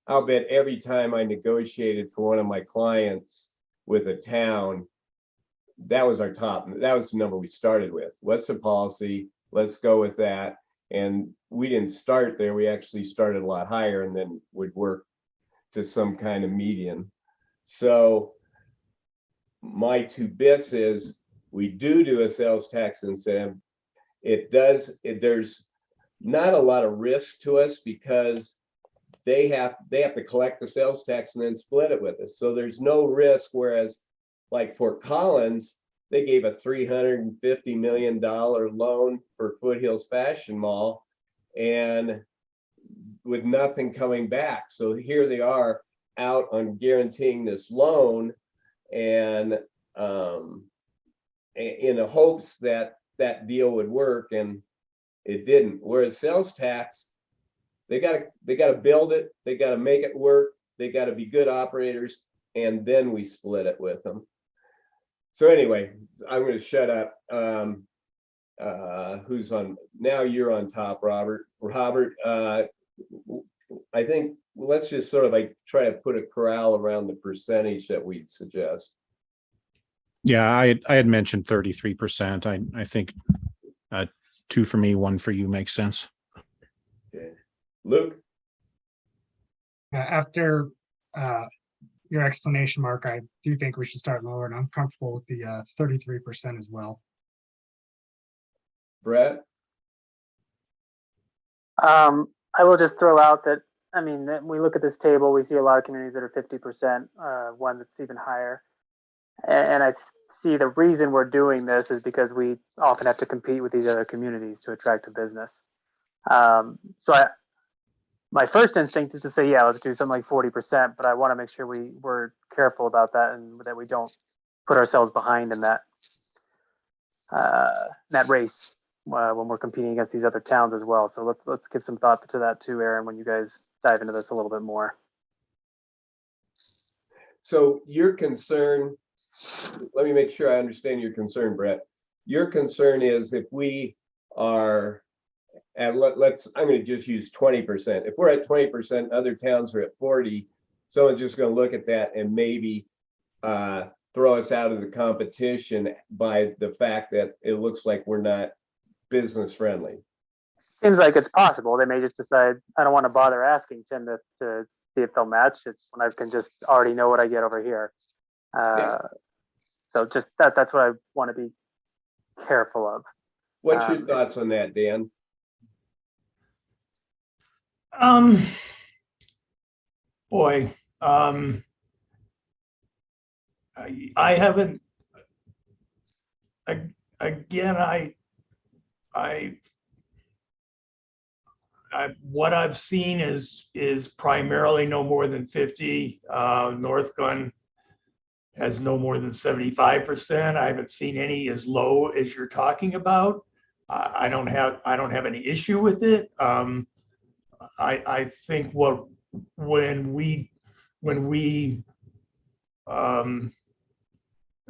I'll bet every time I negotiated for one of my clients with a town, that was the number we started with. What's the policy? Let's go with that. And we didn't start there. We actually started a lot higher and then would work to some kind of median. So my 2 bits is we do a sales tax incentive. There's not a lot of risk to us because they have to collect the sales tax and then split it with us. So there's no risk. Whereas like Fort Collins, they gave a $350 million loan for Foothills Fashion Mall and with nothing coming back. So here they are out on guaranteeing this loan and in the hopes that that deal would work, and it didn't. Whereas sales tax, they got to build it, they got to make it work, they got to be good operators, and then we split it with them. So anyway, I'm going to shut up. Who's on now? You're on top, Robert. I think let's just sort of like try to put a corral around the percentage that we'd suggest. Yeah, I had mentioned 33%. I think 2 for me, 1 for you makes sense. Okay. Luke? After your explanation, Mark, I do think we should start lower, and I'm comfortable with the 33% as well. Brett? I will just throw out that, I mean, we look at this table, we see a lot of communities that are 50%, one that's even higher. And I see the reason we're doing this is because we often have to compete with these other communities to attract a business. My first instinct is to say, yeah, let's do something like 40%, but I want to make sure we're careful about that and that we don't put ourselves behind in that race when we're competing against these other towns as well. So let's give some thought to that too, Aaron, when you guys dive into this a little bit more. So your concern, let me make sure I understand your concern, Brett. Your concern is if we are at, I'm going to just use 20%. If we're at 20%, other towns are at 40, someone's just going to look at that and maybe throw us out of the competition by the fact that it looks like we're not business friendly. Seems like it's possible. They may just decide, I don't want to bother asking Timnath to see if they'll match. It's when I can just already know what I get over here. Yeah. So just that's what I want to be careful of. What's your thoughts on that, Dan? Boy, I haven't, again, what I've seen is primarily no more than 50. North Gun has no more than 75%. I haven't seen any as low as you're talking about. I don't have any issue with it. I think when we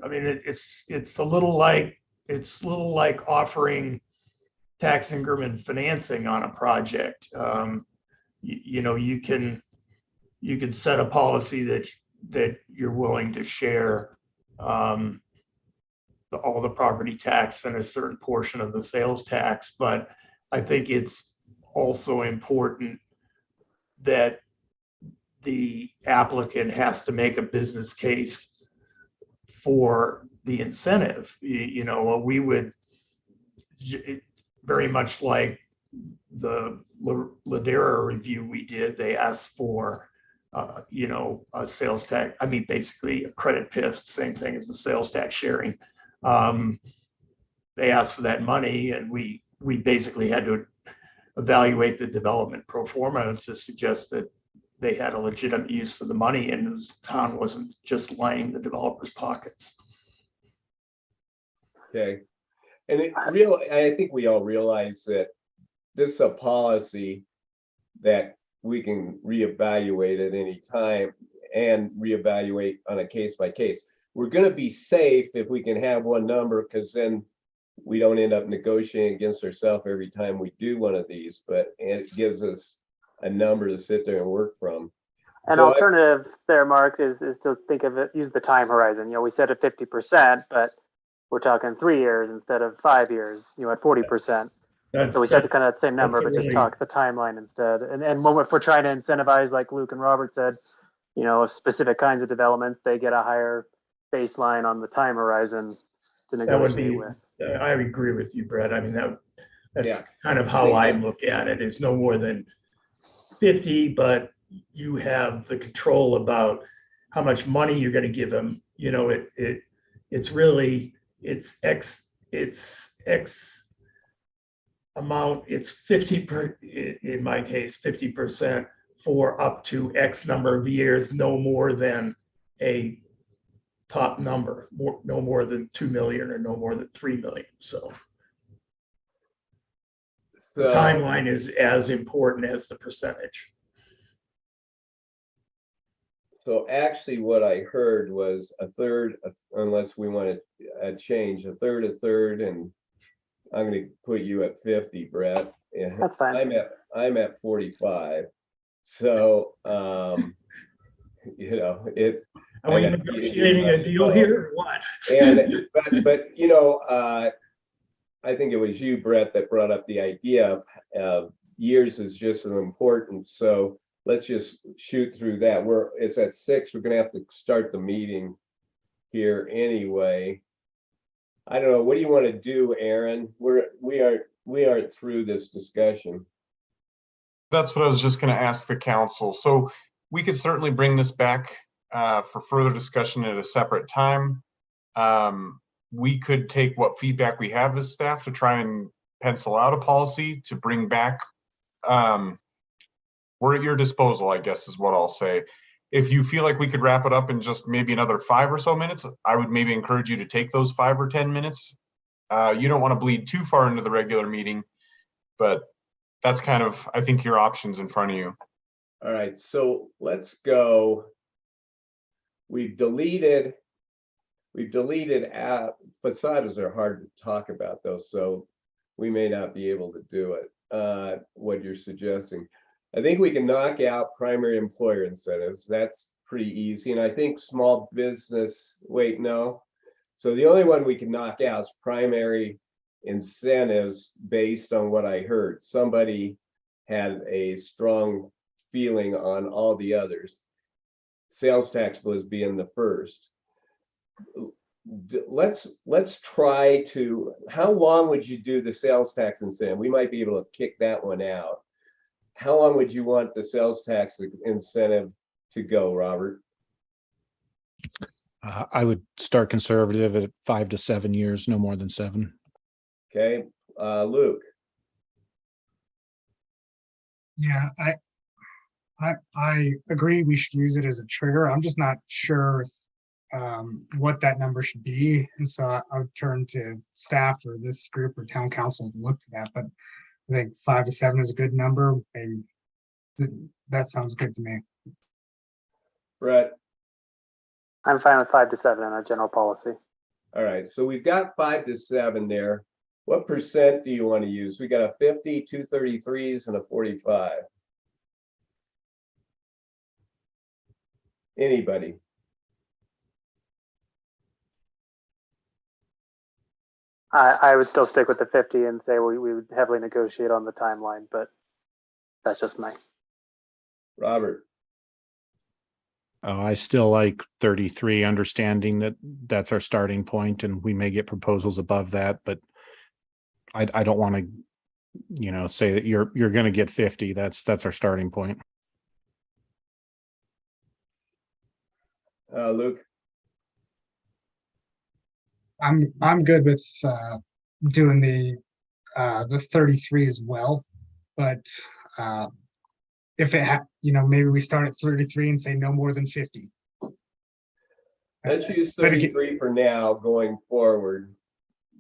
I mean, it's a little like offering tax increment financing on a project. You know, you can set a policy that you're willing to share all the property tax and a certain portion of the sales tax, but I think it's also important that the applicant has to make a business case for the incentive. You know, we would very much like the Ladera review we did, they asked for, you know, a sales tax, I mean, basically a credit PIF, same thing as the sales tax sharing. They asked for that money, and we basically had to evaluate the development pro forma to suggest that they had a legitimate use for the money, and the town wasn't just lining the developers' pockets. Okay. And I think we all realize that this is a policy that we can reevaluate at any time and reevaluate on a case by case. We're going to be safe if we can have one number, because then we don't end up negotiating against ourselves every time we do one of these, but it gives us a number to sit there and work from. An So alternative there, Mark, is to think of it, use the time horizon. You know, we said at 50%, but we're talking 3 years instead of 5 years, you know, at 40%. So we said kind of that same number, but just talk the timeline instead. And when if we're trying to incentivize, like Luke and Robert said, you know, specific kinds of developments, they get a higher baseline on the time horizon to That would be, negotiate with. I agree with you, Brett. I mean, that's Yeah. kind of how I look at it. It's no more than 50, but you have the control about how much money you're going to give them. You know, it's really, it's X amount, it's 50 in my case, 50% for up to X number of years, no more than a top number, no more than 2 million or no more than 3 million. So the timeline is as important as the percentage. So actually what I heard was a third, unless we want to change, a third, and I'm going to put you at 50, Brett. And That's fine. I'm at 45. So, you know, Are we negotiating a deal here or what? And, but, you know, I think it was you, Brett, that brought up the idea of years is just as important. So let's just shoot through that. It's at 6. We're going to have to start the meeting here anyway. I don't know. What do you want to do, Aaron? We aren't through this discussion. That's what I was just going to ask the council. So we could certainly bring this back for further discussion at a separate time. We could take what feedback we have as staff to try and pencil out a policy to bring back. We're at your disposal, I guess is what I'll say. If you feel like we could wrap it up in just maybe another 5 or so minutes, I would maybe encourage you to take those 5 or 10 minutes. You don't want to bleed too far into the regular meeting, but that's kind of, I think, your options in front of you. All right, so let's go. We've deleted facadas are hard to talk about though, so we may not be able to do it. What you're suggesting. I think we can knock out primary employer incentives. That's pretty easy. And I think small business, wait, no. So the only one we can knock out is primary incentives based on what I heard. Somebody had a strong feeling on all the others. Sales tax was being the first. Let's try to, how long would you do the sales tax incentive? We might be able to kick that one out. How long would you want the sales tax incentive to go, Robert? I would start conservative at 5 to 7 years, no more than 7. Okay, Luke. Yeah, I agree we should use it as a trigger. I'm just not sure what that number should be. And so I would turn to staff or this group or town council to look to that. But I think 5 to 7 is a good number. Maybe that sounds good to me. Brett. I'm fine with 5 to 7 in our general policy. All right, so we've got 5 to 7 there. What percent do you want to use? We got a 50, 233s, and a 45. Anybody? I would still stick with the 50 and say we would heavily negotiate on the timeline, but that's just my. Robert. I still like 33, understanding that that's our starting point and we may get proposals above that, but I don't want to, say that you're going to get 50. That's our starting point. Luke, I'm good with doing the 33 as well, but if maybe we start at 33 and say no more than 50. let's use But again- 33 for now going forward,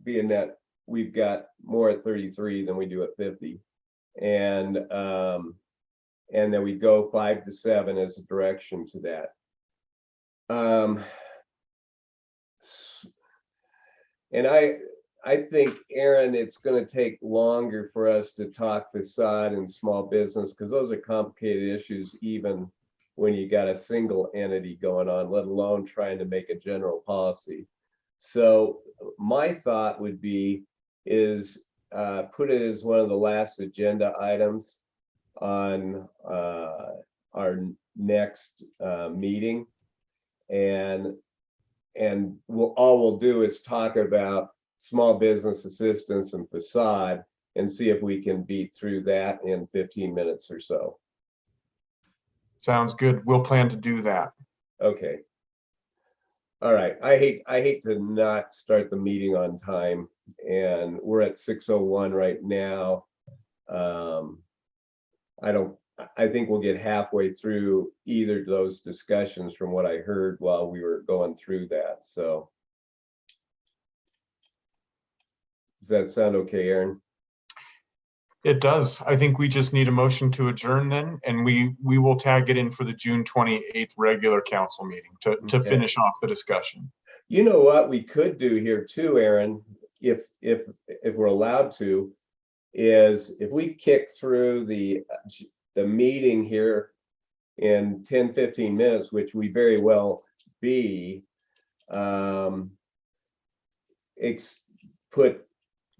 being that we've got more at 33 than we do at 50. And then we go 5 to 7 as a direction to that. And I think, Aaron, it's going to take longer for us to talk facade and small business because those are complicated issues, even when you got a single entity going on, let alone trying to make a general policy. So my thought would be is put it as one of the last agenda items on our next meeting, and all we'll do is talk about small business assistance and facade and see if we can beat through that in 15 minutes or so. Sounds good. We'll plan to do that. Okay. All right. I hate to not start the meeting on time, and we're at 6:01 right now. I think we'll get halfway through either of those discussions from what I heard while we were going through that. So does that sound okay, Aaron? It does. I think we just need a motion to adjourn then, and we will tag it in for the June 28th regular council meeting to Okay. finish off the discussion. You know what we could do here too, Aaron, if we're allowed to, is if we kick through the meeting here in 10-15 minutes, which we very well be, put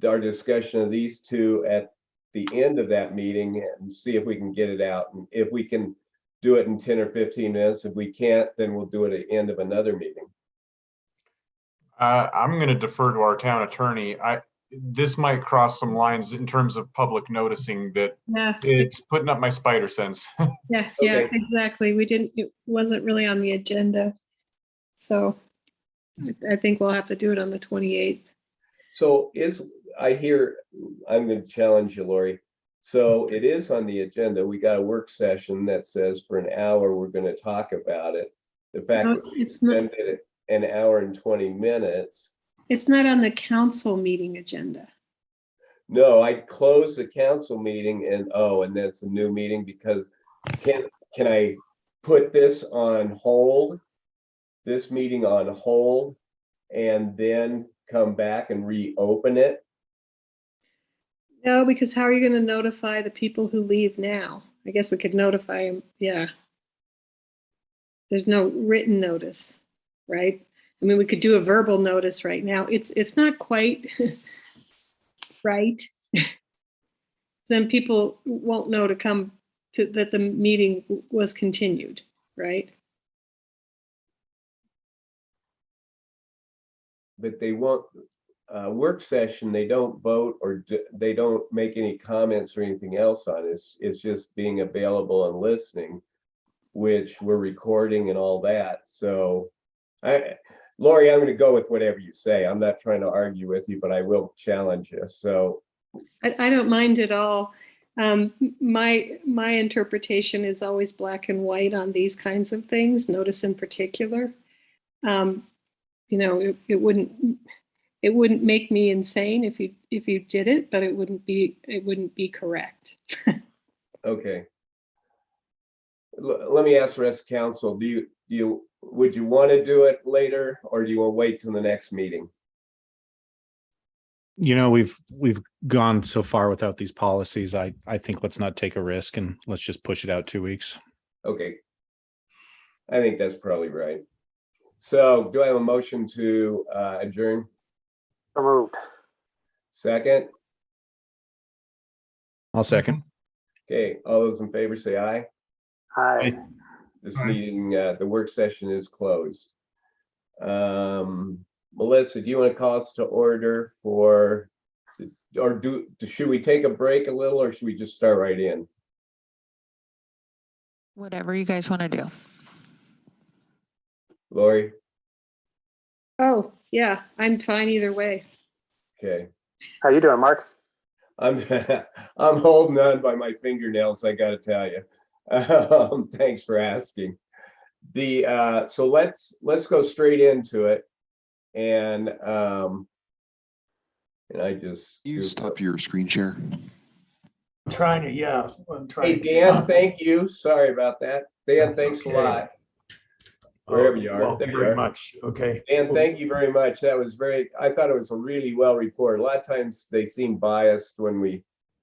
our discussion of these two at the end of that meeting and see if we can get it out. And if we can do it in 10 or 15 minutes, if we can't, then we'll do it at the end of another meeting. I'm going to defer to our town attorney. This might cross some lines in terms of public noticing that Yeah, it's putting up my spider sense. yeah, Okay. exactly. It wasn't really on the agenda. So I think we'll have to do it on the 28th. So I'm going to challenge you, Lori. So it is on the agenda. We got a work session that says for an hour, we're going to talk about it. The fact No, that we it's not, extended it an hour and 20 minutes. it's not on the council meeting agenda. No, I closed the council meeting and that's a new meeting because can I put this on hold, this meeting on hold, and then come back and reopen it? No, because how are you going to notify the people who leave now? I guess we could notify them. Yeah. There's no written notice, right? I mean, we could do a verbal notice right now. It's not quite right. Then people won't know to come to that the meeting was continued, right? But they won't, work session, they don't vote or they don't make any comments or anything else on it. It's just being available and listening, which we're recording and all that. So Lori, I'm going to go with whatever you say. I'm not trying to argue with you, but I will challenge you. So I don't mind at all. My interpretation is always black and white on these kinds of things, notice in particular. It wouldn't make me insane if you did it, but it wouldn't be correct. okay. Let me ask the rest of council, would you want to do it later or do you want to wait till the next meeting? We've gone so far without these policies. I think let's not take a risk and let's just push it out 2 weeks. Okay. I think that's probably right. So do I have a motion to adjourn? So moved. Second? I'll second. Okay, all those in favor say aye. Hi. This Aye. meeting, the work session is closed. Melissa, do you want to call us to order for, or should we take a break a little, or should we just start right in? Whatever you guys want to do. Lori? Oh, yeah, I'm fine either way. Okay. How you doing, Mark? I'm I'm holding on by my fingernails, I gotta tell you. Thanks for asking. So let's go straight into it. And I just You stop your screen share. I'm trying to, yeah. I'm trying Hey, to Dan, thank you. Sorry about that. Dan, That's thanks a okay. lot. Wherever you are. Welcome There you very are. much. Okay. Dan, thank you very much. That was I thought it was a really well reported. A lot of times they seem biased when we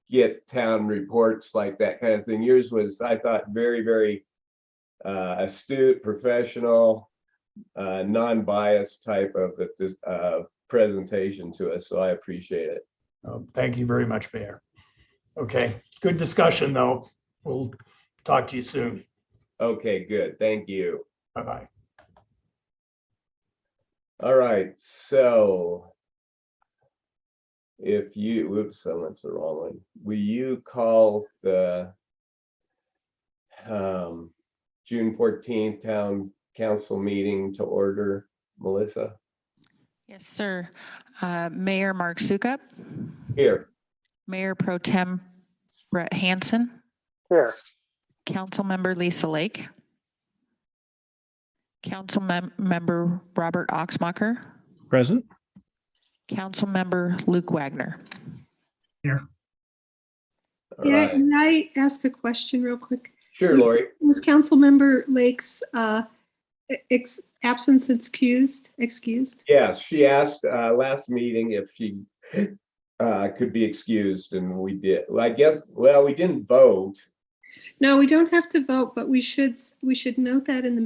get town reports like that kind of thing. Yours was, I thought, very, very astute, professional, non-biased type of presentation to us. So I appreciate it. Thank you very much, Mayor. Okay, good discussion, though. We'll talk to you soon. Okay, good. Thank you. Bye-bye. All right, so if you, whoops, I went to the wrong one. Will you call the June 14th town council meeting to order, Melissa? Yes, sir. Mayor Mark Sukup, Here. Mayor Pro Tem Brett Hansen, Here. Councilmember Lisa Lake, Councilmember Robert Oxmacher, Present? Councilmember Luke Wagner. Here. All Yeah, right. may I ask a question real quick? Sure, Lori. Was Councilmember Lake's absence excused? Yes, she asked last meeting if she could be excused, and we did. Well, I guess, well, we didn't vote. No, we don't have to vote, but we should note that in the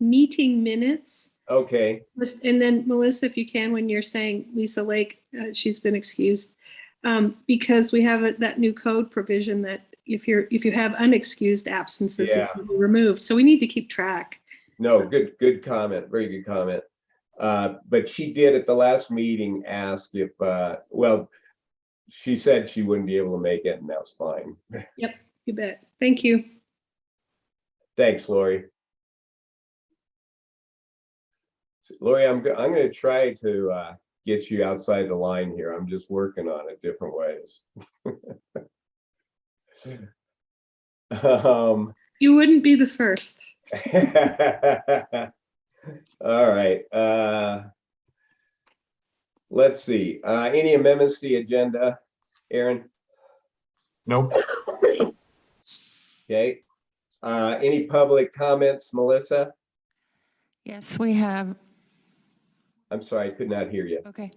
meeting minutes. Okay, And then Melissa, if you can, when you're saying Lisa Lake, she's been excused, because we have that new code provision that if you have unexcused absences, Yeah. you can be removed. So we need to keep track. no, good comment, very good comment. But she did at the last meeting ask if, well, she said she wouldn't be able to make it, and that was fine. Yep, you bet. Thank you. Thanks, Lori. Lori, I'm going to try to get you outside the line here. I'm just working on it different ways. You wouldn't be the first. All right. Let's see. Any amendments to the agenda, Aaron? Nope. Okay. Any public comments, Melissa? Yes, we have. I'm sorry, I could not hear you. Okay.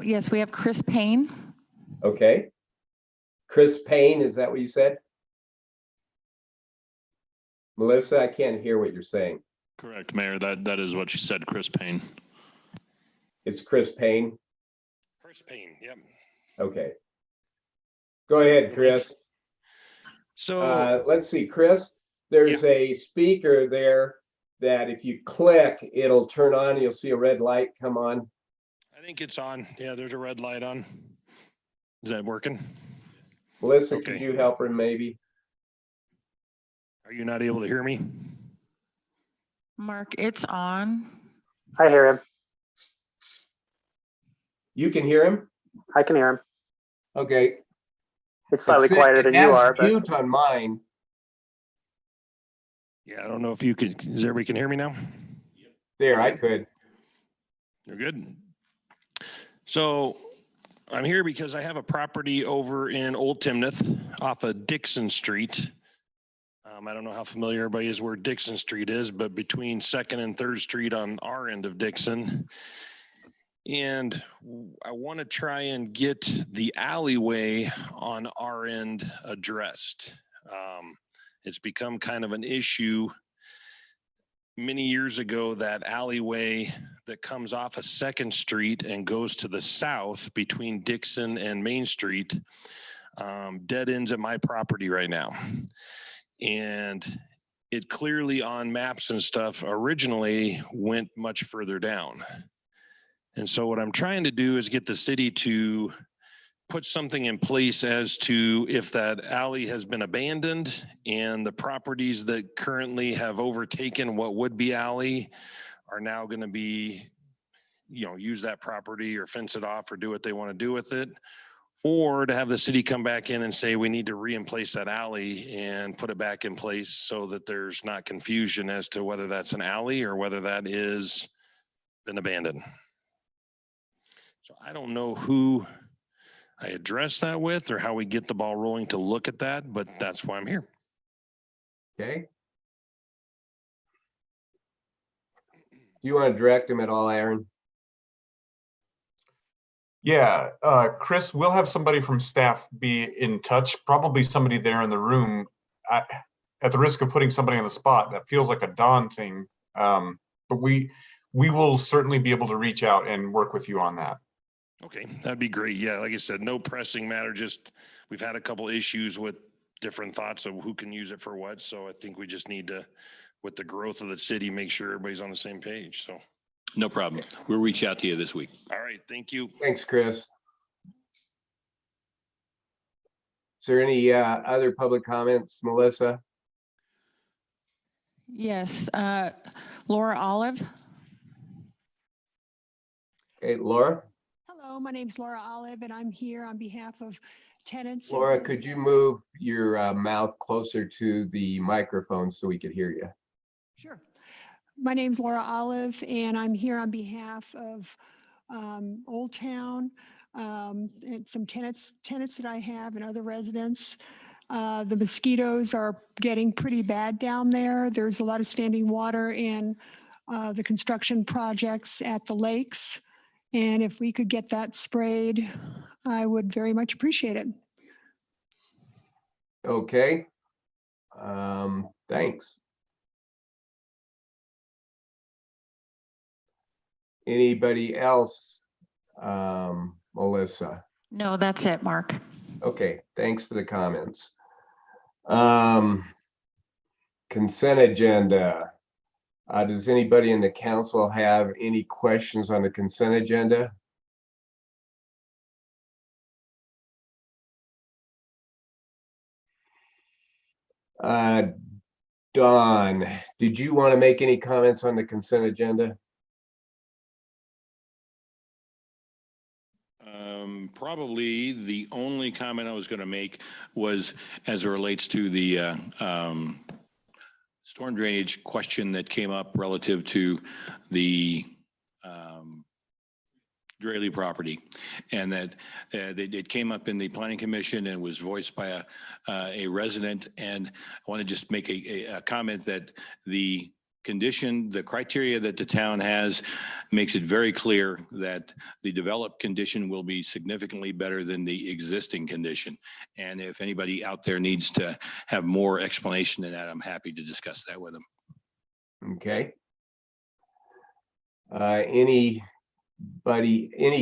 Yes, we have Chris Payne. Okay. Chris Payne, is that what you said? Melissa, I can't hear what you're saying. Correct, Mayor. That is what she said, Chris Payne. It's Chris Payne? Chris Payne, yep. Okay. Go ahead, Chris. So Let's see, Chris, there's a speaker there that if you click, it'll turn on. You'll see a red light come on. I think it's on. Yeah, there's a red light on. Is that working? Melissa, Okay. could you help her maybe? Are you not able to hear me? Mark, it's on. I hear him. You can hear him? I can hear him. Okay. It's slightly It said- quieter it than you has are, but mute on mine. Yeah, I don't know if you could, is everybody can hear me now? There, I could. You're good. So I'm here because I have a property over in Old Timnath off of Dixon Street. I don't know how familiar everybody is where Dixon Street is, but between 2nd and 3rd Street on our end of Dixon. And I want to try and get the alleyway on our end addressed. It's become kind of an issue. Many years ago, that alleyway that comes off of 2nd Street and goes to the south between Dixon and Main Street, dead ends at my property right now. And it clearly on maps and stuff originally went much further down. And so what I'm trying to do is get the city to put something in place as to if that alley has been abandoned and the properties that currently have overtaken what would be alley are now going to be, use that property or fence it off or do what they want to do with it. Or to have the city come back in and say, we need to re-emplace that alley and put it back in place so that there's not confusion as to whether that's an alley or whether that is been abandoned. So I don't know who I address that with or how we get the ball rolling to look at that, but that's why I'm here. Okay. Do you want to direct him at all, Aaron? Yeah, Chris, we'll have somebody from staff be in touch, probably somebody there in the room. At the risk of putting somebody on the spot, that feels like a Dawn thing. But we will certainly be able to reach out and work with you on that. Okay, that'd be great. Yeah, like I said, no pressing matter. Just we've had a couple issues with different thoughts of who can use it for what. So I think we just need to, with the growth of the city, make sure everybody's on the same page. So No problem. We'll reach out to you this week. all right, thank you. Thanks, Chris. Is there any other public comments, Melissa? Yes, Laura Olive. Okay, Laura? Hello, my name's Laura Olive, and I'm here on behalf of tenants. Laura, could you move your mouth closer to the microphone so we could hear you? Sure. My name's Laura Olive, and I'm here on behalf of Old Town and some tenants that I have and other residents. The mosquitoes are getting pretty bad down there. There's a lot of standing water in the construction projects at the lakes. And if we could get that sprayed, I would very much appreciate it. Okay. Thanks. Anybody else, Melissa? No, that's it, Mark. Okay, thanks for the comments. Consent agenda. Does anybody in the council have any questions on the consent agenda? Dawn, did you want to make any comments on the consent agenda? Probably the only comment I was going to make was as it relates to the storm drainage question that came up relative to the Draley property, and that it came up in the planning commission and was voiced by a resident. And I want to just make a comment that the condition, the criteria that the town has makes it very clear that the developed condition will be significantly better than the existing condition. And if anybody out there needs to have more explanation than that, I'm happy to discuss that with them. Okay. Any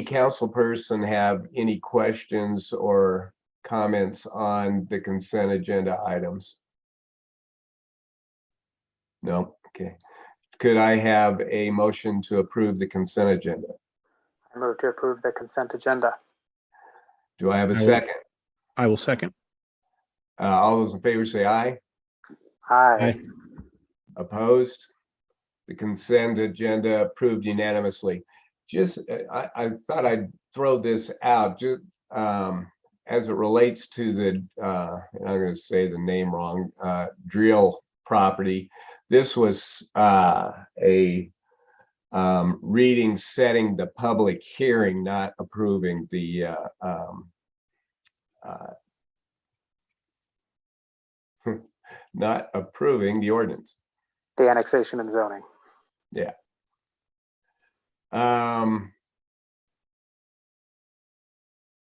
council person have any questions or comments on the consent agenda items? No. Okay. Could I have a motion to approve the consent agenda? I move to approve the consent agenda. Do I have a I will- second? I will second. All those in favor say aye. Aye. Opposed? The consent agenda approved unanimously. Just, I thought I'd throw this out, just as it relates to the, and I'm going to say the name wrong, Drill property. This was a reading setting the public hearing, not approving the not approving the ordinance. The annexation and zoning. Yeah.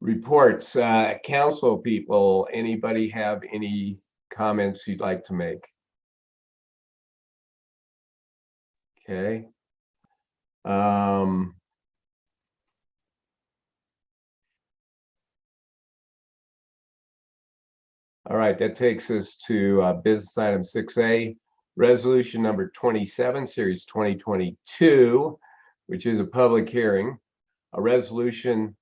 Reports, council people, anybody have any comments you'd like to make? Okay. All right, that takes us to business item 6A, Resolution number 27, series 2022, which is a public hearing, a resolution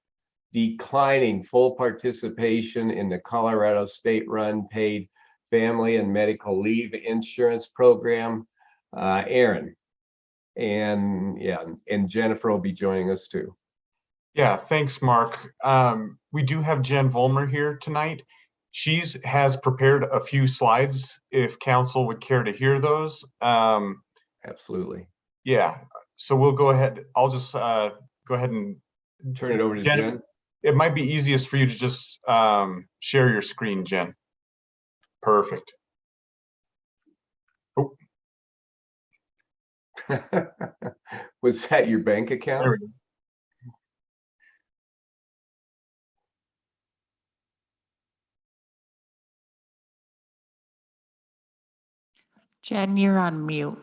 declining full participation in the Colorado state-run paid family and medical leave insurance program. Aaron, and yeah, and Jennifer will be joining us too. Yeah, thanks, Mark. We do have Jen Vollmer here tonight. Has prepared a few slides if council would care to hear those. Absolutely. Yeah, so we'll go ahead. I'll just go ahead and turn it over to Jen. It might be easiest for you to just share your screen, Jen. Perfect. Oh. Was that your bank account? There we go. Jen, you're on mute.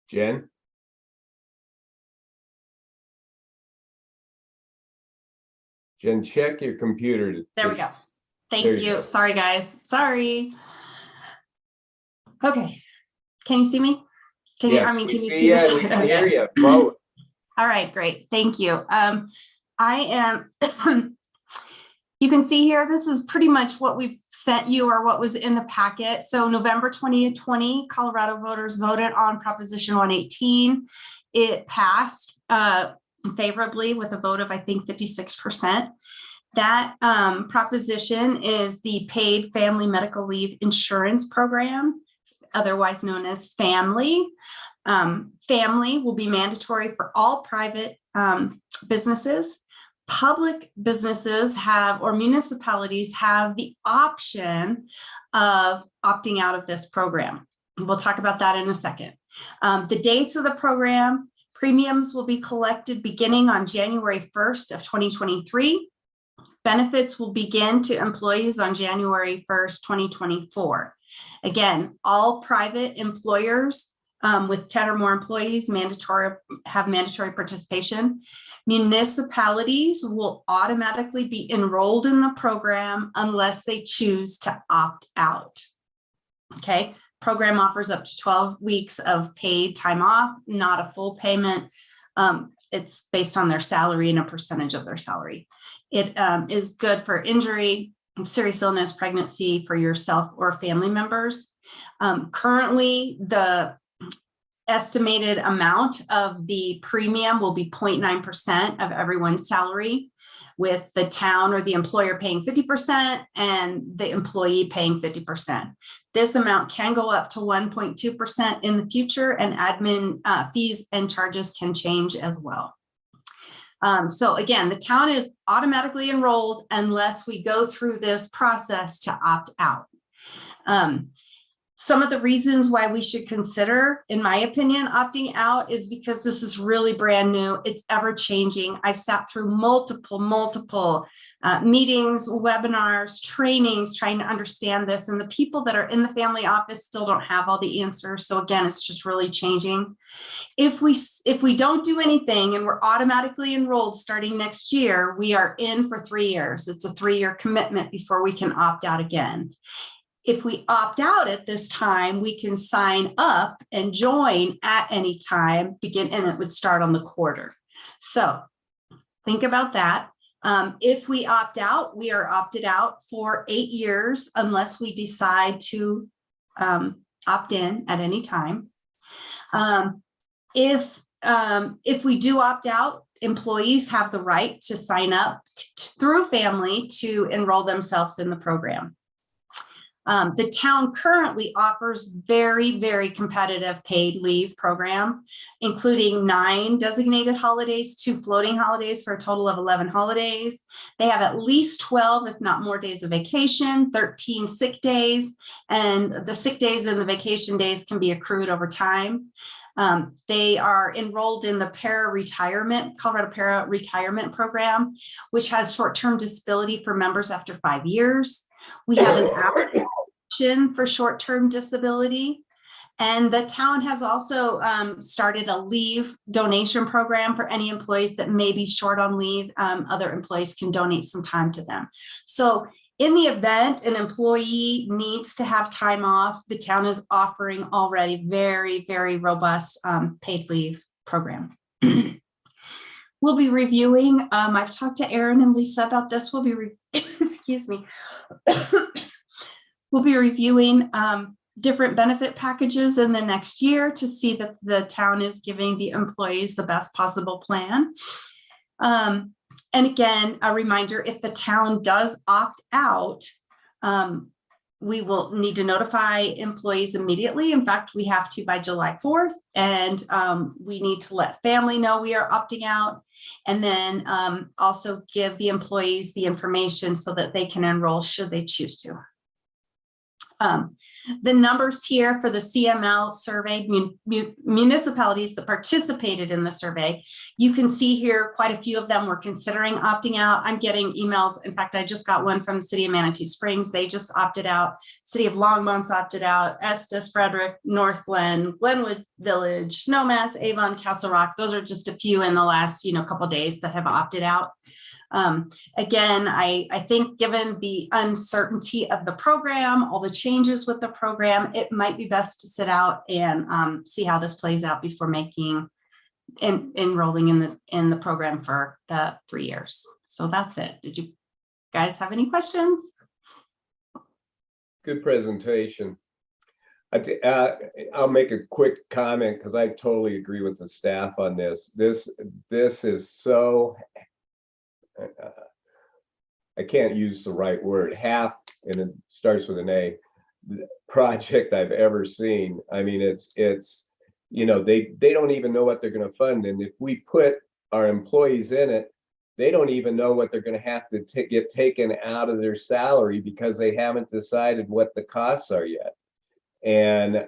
Jen? Jen, check your computer. There we go. Thank you. Sorry, guys. Sorry. Okay. Can you see me? Can yes, you, can you see this? we can hear you both. All right, great. Thank you. I am, you can see here, this is pretty much what we've sent you or what was in the packet. So November 2020, Colorado voters voted on Proposition 118. It passed favorably with a vote of, I think, 56%. That proposition is the paid family medical leave insurance program, otherwise known as FAMLY. FAMLY will be mandatory for all private businesses. Public businesses have, or municipalities have, the option of opting out of this program. We'll talk about that in a second. The dates of the program: premiums will be collected beginning on January 1st of 2023. Benefits will begin to employees on January 1st, 2024. Again, all private employers with 10 or more employees have mandatory participation. Municipalities will automatically be enrolled in the program unless they choose to opt out. Okay, program offers up to 12 weeks of paid time off, not a full payment. It's based on their salary and a percentage of their salary. It is good for injury, serious illness, pregnancy for yourself or family members. Currently, the estimated amount of the premium will be 0.9% of everyone's salary, with the town or the employer paying 50% and the employee paying 50%. This amount can go up to 1.2% in the future, and admin fees and charges can change as well. So again, the town is automatically enrolled unless we go through this process to opt out. Some of the reasons why we should consider, in my opinion, opting out is because this is really brand new. It's ever changing. I've sat through multiple meetings, webinars, trainings, trying to understand this. And the people that are in the family office still don't have all the answers. So again, it's just really changing. If we don't do anything and we're automatically enrolled starting next year, we are in for 3 years. It's a 3-year commitment before we can opt out again. If we opt out at this time, we can sign up and join at any time, and it would start on the quarter. So think about that. If we opt out, we are opted out for 8 years unless we decide to opt in at any time. If we do opt out, employees have the right to sign up through family to enroll themselves in the program. The town currently offers very, very competitive paid leave program, including 9 designated holidays, 2 floating holidays for a total of 11 holidays. They have at least 12, if not more, days of vacation, 13 sick days, and the sick days and the vacation days can be accrued over time. They are enrolled in the Colorado Para Retirement Program, which has short-term disability for members after 5 years. We have an application for short-term disability, and the town has also started a leave donation program for any employees that may be short on leave. Other employees can donate some time to them. So In the event an employee needs to have time off, the town is offering already very, very robust paid leave program. We'll be reviewing, I've talked to Aaron and Lisa about this. We'll be, excuse me. We'll be reviewing different benefit packages in the next year to see that the town is giving the employees the best possible plan. And again, a reminder, if the town does opt out, we will need to notify employees immediately. In fact, we have to by July 4th, and we need to let family know we are opting out, and then also give the employees the information so that they can enroll should they choose to. The numbers here for the CML survey, municipalities that participated in the survey, you can see here quite a few of them were considering opting out. I'm getting emails. In fact, I just got one from the city of Manitou Springs. They just opted out. City of Longmont's opted out. Estes, Frederick, North Glen, Glenwood Village, Snowmass, Avon, Castle Rock. Those are just a few in the last couple of days that have opted out. Again, I think given the uncertainty of the program, all the changes with the program, it might be best to sit out and see how this plays out before enrolling in the program for the 3 years. So that's it. Did you guys have any questions? Good presentation. I'll make a quick comment because I totally agree with the staff on this. This is so, I can't use the right word, half, and it starts with an A, project I've ever seen. I mean, it's they don't even know what they're going to fund. And if we put our employees in it, they don't even know what they're going to have to get taken out of their salary because they haven't decided what the costs are yet. And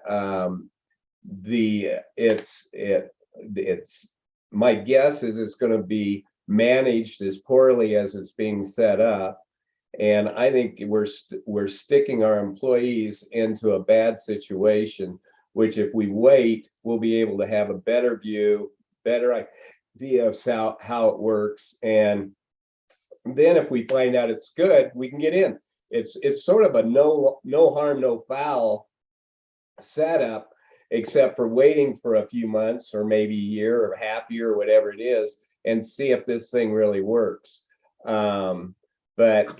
it's my guess is it's going to be managed as poorly as it's being set up, and I think we're sticking our employees into a bad situation, which if we wait, we'll be able to have a better idea of how it works, and then if we find out it's good, we can get in. It's sort of a no harm, no foul setup, except for waiting for a few months or maybe a year or half year or whatever it is, and see if this thing really works. But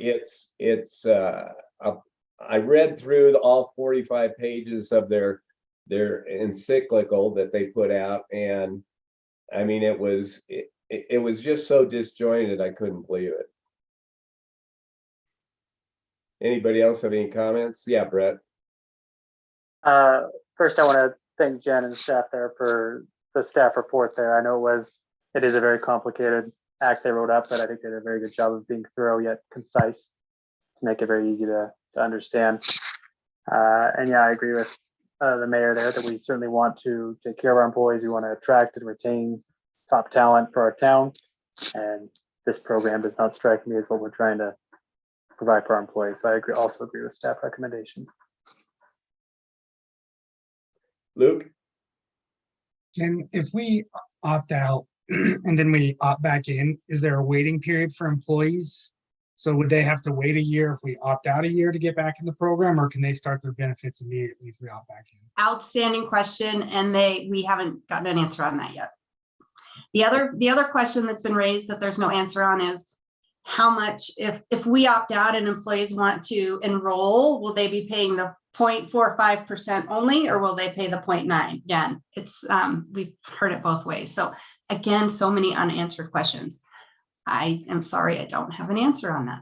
I read through all 45 pages of their encyclical that they put out, and I mean, it was just so disjointed, I couldn't believe it. Anybody else have any comments? Yeah, Brett. First, I want to thank Jen and staff there for the staff report there. I know it is a very complicated act they wrote up, but I think they did a very good job of being thorough yet concise to make it very easy to understand. And yeah, I agree with the mayor there that we certainly want to take care of our employees. We want to attract and retain top talent for our town. And this program does not strike me as what we're trying to provide for our employees. So I also agree with staff recommendation. Luke? And if we opt out and then we opt back in, is there a waiting period for employees? So would they have to wait a year if we opt out a year to get back in the program, or can they start their benefits immediately if we opt back in? Outstanding question, and we haven't gotten an answer on that yet. The other question that's been raised that there's no answer on is how much, if we opt out and employees want to enroll, will they be paying the 0.45% only, or will they pay the 0.9? Again, it's we've heard it both ways. So again, so many unanswered questions. I am sorry, I don't have an answer on that.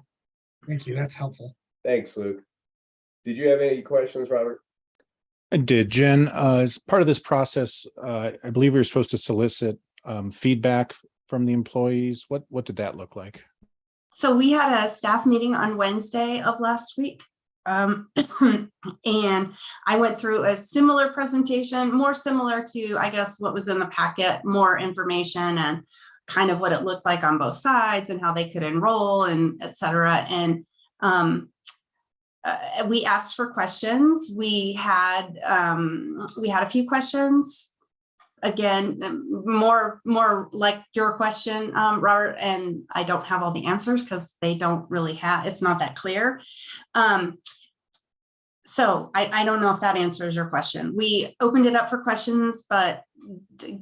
Thank you. That's helpful. Thanks, Luke. Did you have any questions, Robert? I did. Jen, as part of this process, I believe we were supposed to solicit feedback from the employees. What did that look like? So we had a staff meeting on Wednesday of last week. And I went through a similar presentation, more similar to, I guess, what was in the packet, more information and kind of what it looked like on both sides and how they could enroll and et cetera. And we asked for questions. We had a few questions. again, more like your question, Robert, and I don't have all the answers because they don't really have, it's not that clear. So I don't know if that answers your question. We opened it up for questions, but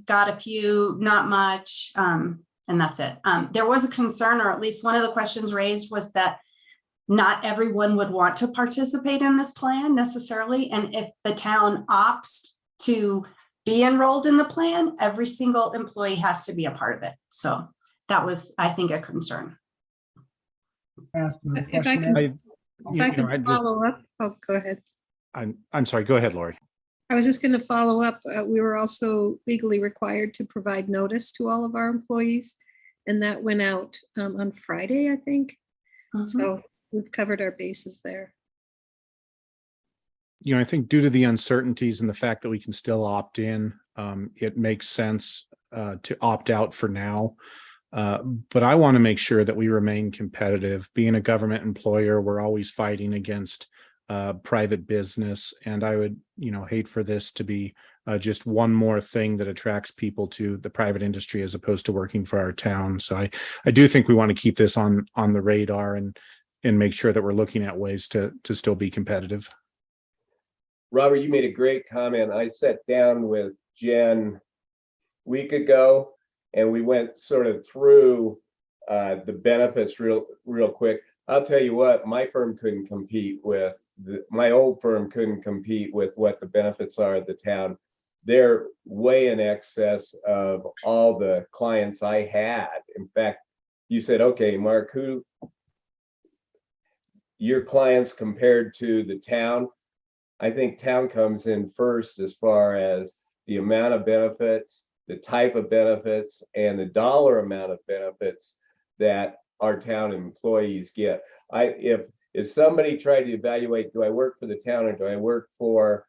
got a few, not much, and that's it. There was a concern, or at least one of the questions raised was that not everyone would want to participate in this plan necessarily. And if the town opts to be enrolled in the plan, every single employee has to be a part of it. So that was, I think, a concern. If I can follow up, oh, go ahead. I'm sorry, go ahead, Lori. I was just going to follow up. We were also legally required to provide notice to all of our employees, and that went out on Friday, I think. So we've covered our bases there. You know, I think due to the uncertainties and the fact that we can still opt in, it makes sense to opt out for now. But I want to make sure that we remain competitive. Being a government employer, we're always fighting against private business. And I would, you know, hate for this to be just one more thing that attracts people to the private industry as opposed to working for our town. So I do think we want to keep this on the radar and make sure that we're looking at ways to still be competitive. Robert, you made a great comment. I sat down with Jen a week ago and we went sort of through the benefits real quick. I'll tell you what, my firm couldn't compete with, my old firm couldn't compete with what the benefits are at the town. They're way in excess of all the clients I had. In fact, you said, okay, Mark, who your clients compared to the town? I think town comes in first as far as the amount of benefits, the type of benefits, and the dollar amount of benefits that our town employees get. If somebody tried to evaluate, do I work for the town or do I work for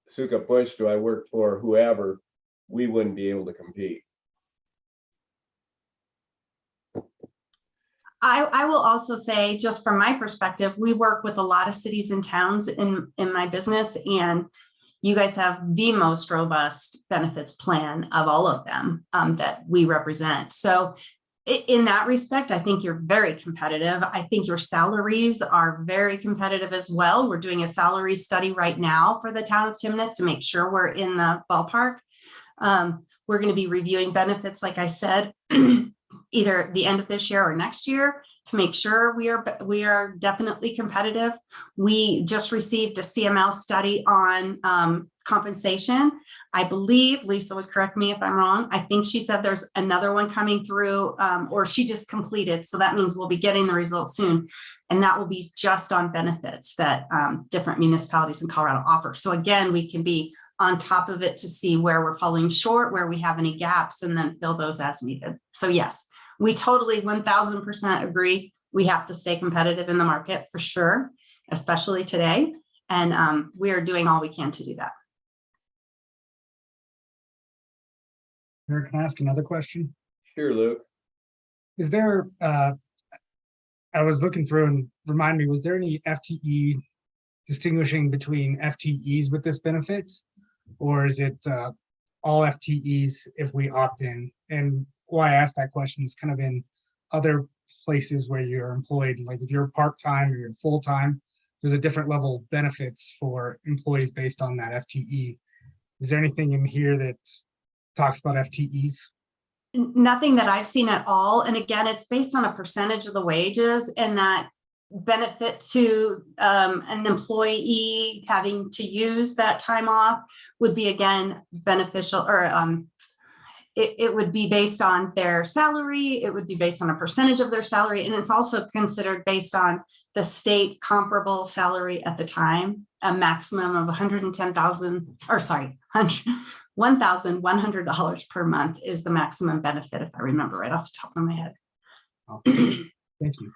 Suka Push, do I work for whoever, we wouldn't be able to compete. I will also say, just from my perspective, we work with a lot of cities and towns in my business, and you guys have the most robust benefits plan of all of them that we represent. So in that respect, I think you're very competitive. I think your salaries are very competitive as well. We're doing a salary study right now for the town of Timnath to make sure we're in the ballpark. We're going to be reviewing benefits, like I said, either the end of this year or next year to make sure we are definitely competitive. We just received a CML study on compensation. I believe, Lisa would correct me if I'm wrong, I think she said there's another one coming through, or she just completed. So that means we'll be getting the results soon. And that will be just on benefits that different municipalities in Colorado offer. So again, we can be on top of it to see where we're falling short, where we have any gaps, and then fill those as needed. So yes, we totally 1000% agree. We have to stay competitive in the market for sure, especially today. And we are doing all we can to do that. Eric, can I ask another question? Sure, Luke. Is there, I was looking through and remind me, was there any FTE distinguishing between FTEs with this benefits? Or is it all FTEs if we opt in? And why I asked that question is kind of in other places where you're employed, like if you're part-time or you're full-time, there's a different level of benefits for employees based on that FTE. Is there anything in here that talks about FTEs? Nothing that I've seen at all. And again, it's based on a percentage of the wages, and that benefit to an employee having to use that time off would be again beneficial, or it would be based on their salary. It would be based on a percentage of their salary. And it's also considered based on the state comparable salary at the time. A maximum of $1,100 per month is the maximum benefit, if I remember right off the top of my head. Okay. Thank you.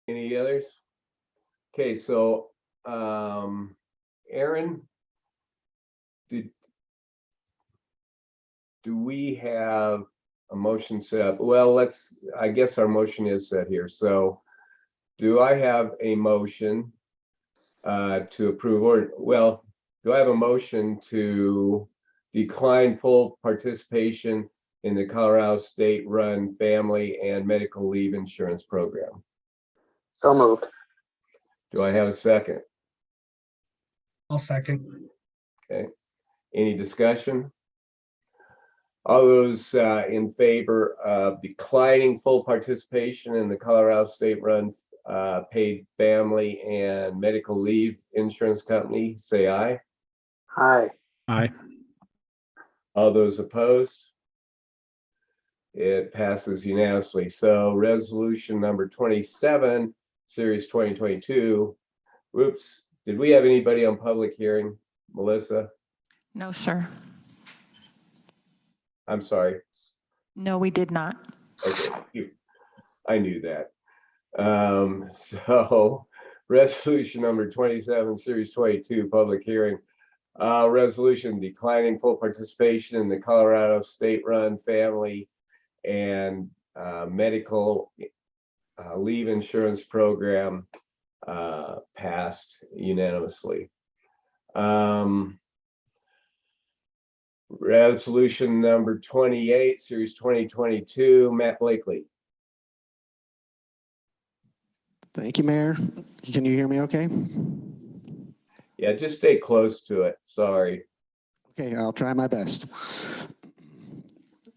Any others? Okay, so Aaron, do we have a motion set up? Well, I guess our motion is set here. So do I have a motion to approve, or, well, do I have a motion to decline full participation in the Colorado state-run family and medical leave insurance program? So moved. Do I have a second? I'll second. Okay, any discussion? All those in favor of declining full participation in the Colorado state-run paid family and medical leave insurance company, say aye. Aye. Aye. All those opposed? It passes unanimously. So resolution number 27, series 2022. Whoops, did we have anybody on public hearing? Melissa? No, sir. I'm sorry. No, we did not. Okay, I knew that. So resolution number 27, series 22, public hearing. Resolution declining full participation in the Colorado state-run family and medical leave insurance program passed unanimously. Resolution number 28, series 2022, Matt Blakely. Thank you, Mayor. Can you hear me okay? Yeah, just stay close to it. Sorry. Okay, I'll try my best.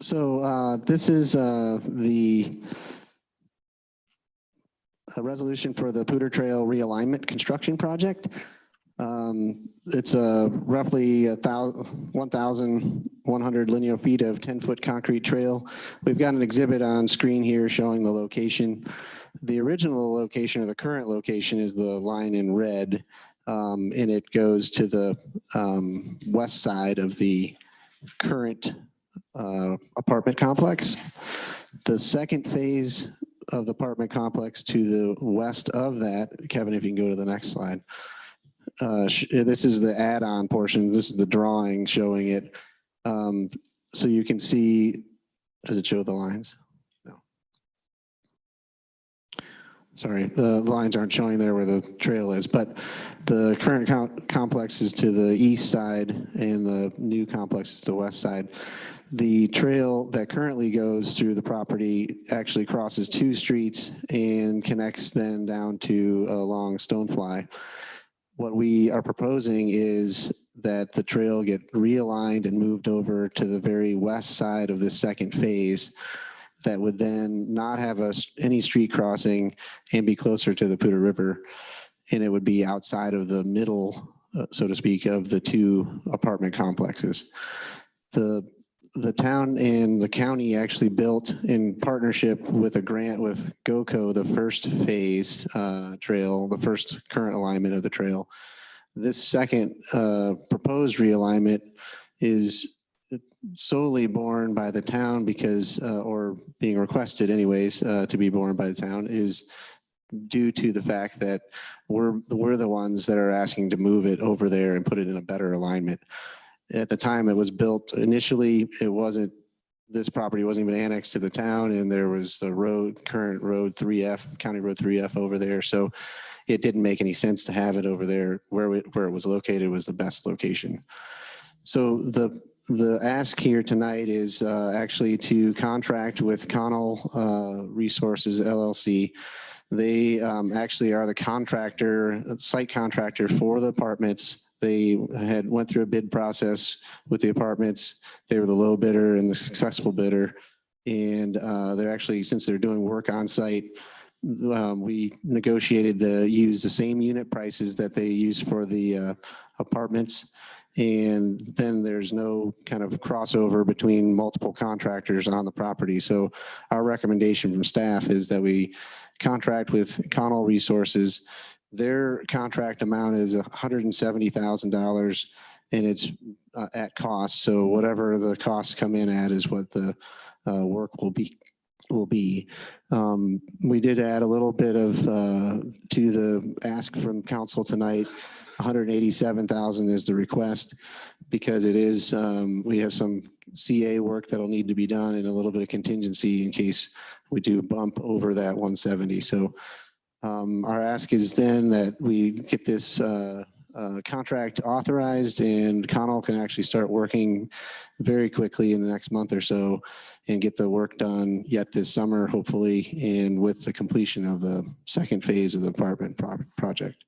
So this is the resolution for the Poudre Trail realignment construction project. It's roughly 1,100 linear feet of 10-foot concrete trail. We've got an exhibit on screen here showing the location. The original location, or the current location, is the line in red, and it goes to the west side of the current apartment complex. The second phase of the apartment complex to the west of that, Kevin, if you can go to the next slide. This is the add-on portion. This is the drawing showing it. So you can see, does it show the lines? No. Sorry, the lines aren't showing there where the trail is, but the current complex is to the east side and the new complex is to the west side. The trail that currently goes through the property actually crosses 2 streets and connects then down to along Stonefly. What we are proposing is that the trail get realigned and moved over to the very west side of the second phase. That would then not have any street crossing and be closer to the Poudre River. And it would be outside of the middle, so to speak, of the 2 apartment complexes. The town and the county actually built in partnership with a grant with GOCO, the first phase trail, the first current alignment of the trail. This second proposed realignment is solely borne by the town because, or being requested anyways, to be borne by the town, is due to the fact that we're the ones that are asking to move it over there and put it in a better alignment. At the time it was built, initially, this property wasn't even annexed to the town, and there was a current road 3F, County Road 3F over there. So it didn't make any sense to have it over there. Where it was located was the best location. So the ask here tonight is actually to contract with Connell Resources LLC. They actually are the site contractor for the apartments. They went through a bid process with the apartments. They were the low bidder and the successful bidder. And they're actually, since they're doing work on site, we negotiated to use the same unit prices that they use for the apartments. And then there's no kind of crossover between multiple contractors on the property. So our recommendation from staff is that we contract with Connell Resources. Their contract amount is $170,000 and it's at cost. So whatever the costs come in at is what the work will be. We did add a little bit of to the ask from council tonight. 187,000 is the request because it is, we have some CA work that'll need to be done and a little bit of contingency in case we do bump over that 170. So Our ask is then that we get this contract authorized, and Connell can actually start working very quickly in the next month or so and get the work done yet this summer, hopefully, and with the completion of the second phase of the apartment project.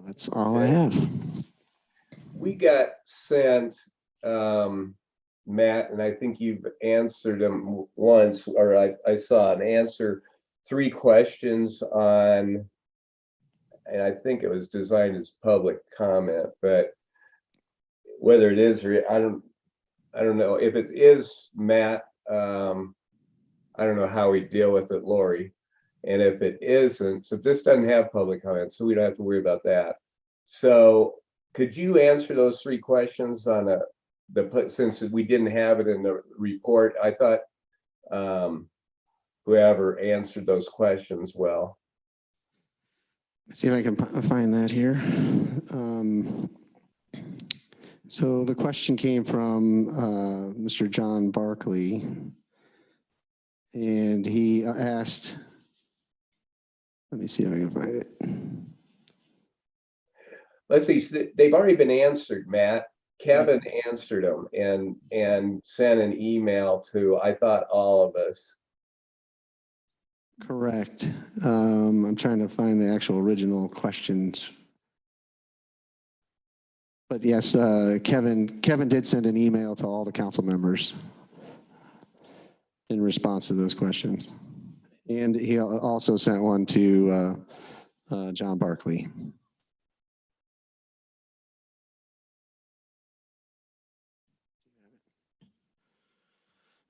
That's all I have. We got sent, Matt, and I think you've answered them once, or I saw an answer, 3 questions on, and I think it was designed as public comment, but whether it is or I don't know if it is, Matt. I don't know how we deal with it, Lori, and if it isn't, so this doesn't have public comment, so we don't have to worry about that. So could you answer those 3 questions on since we didn't have it in the report? I thought whoever answered those questions well. Let's see if I can find that here. So the question came from Mr. John Barkley, and he asked, let me see if I can find it. Let's see, they've already been answered, Matt. Kevin answered them and sent an email to, I thought, all of us. Correct. I'm trying to find the actual original questions. But yes, Kevin did send an email to all the council members in response to those questions. And he also sent one to John Barkley.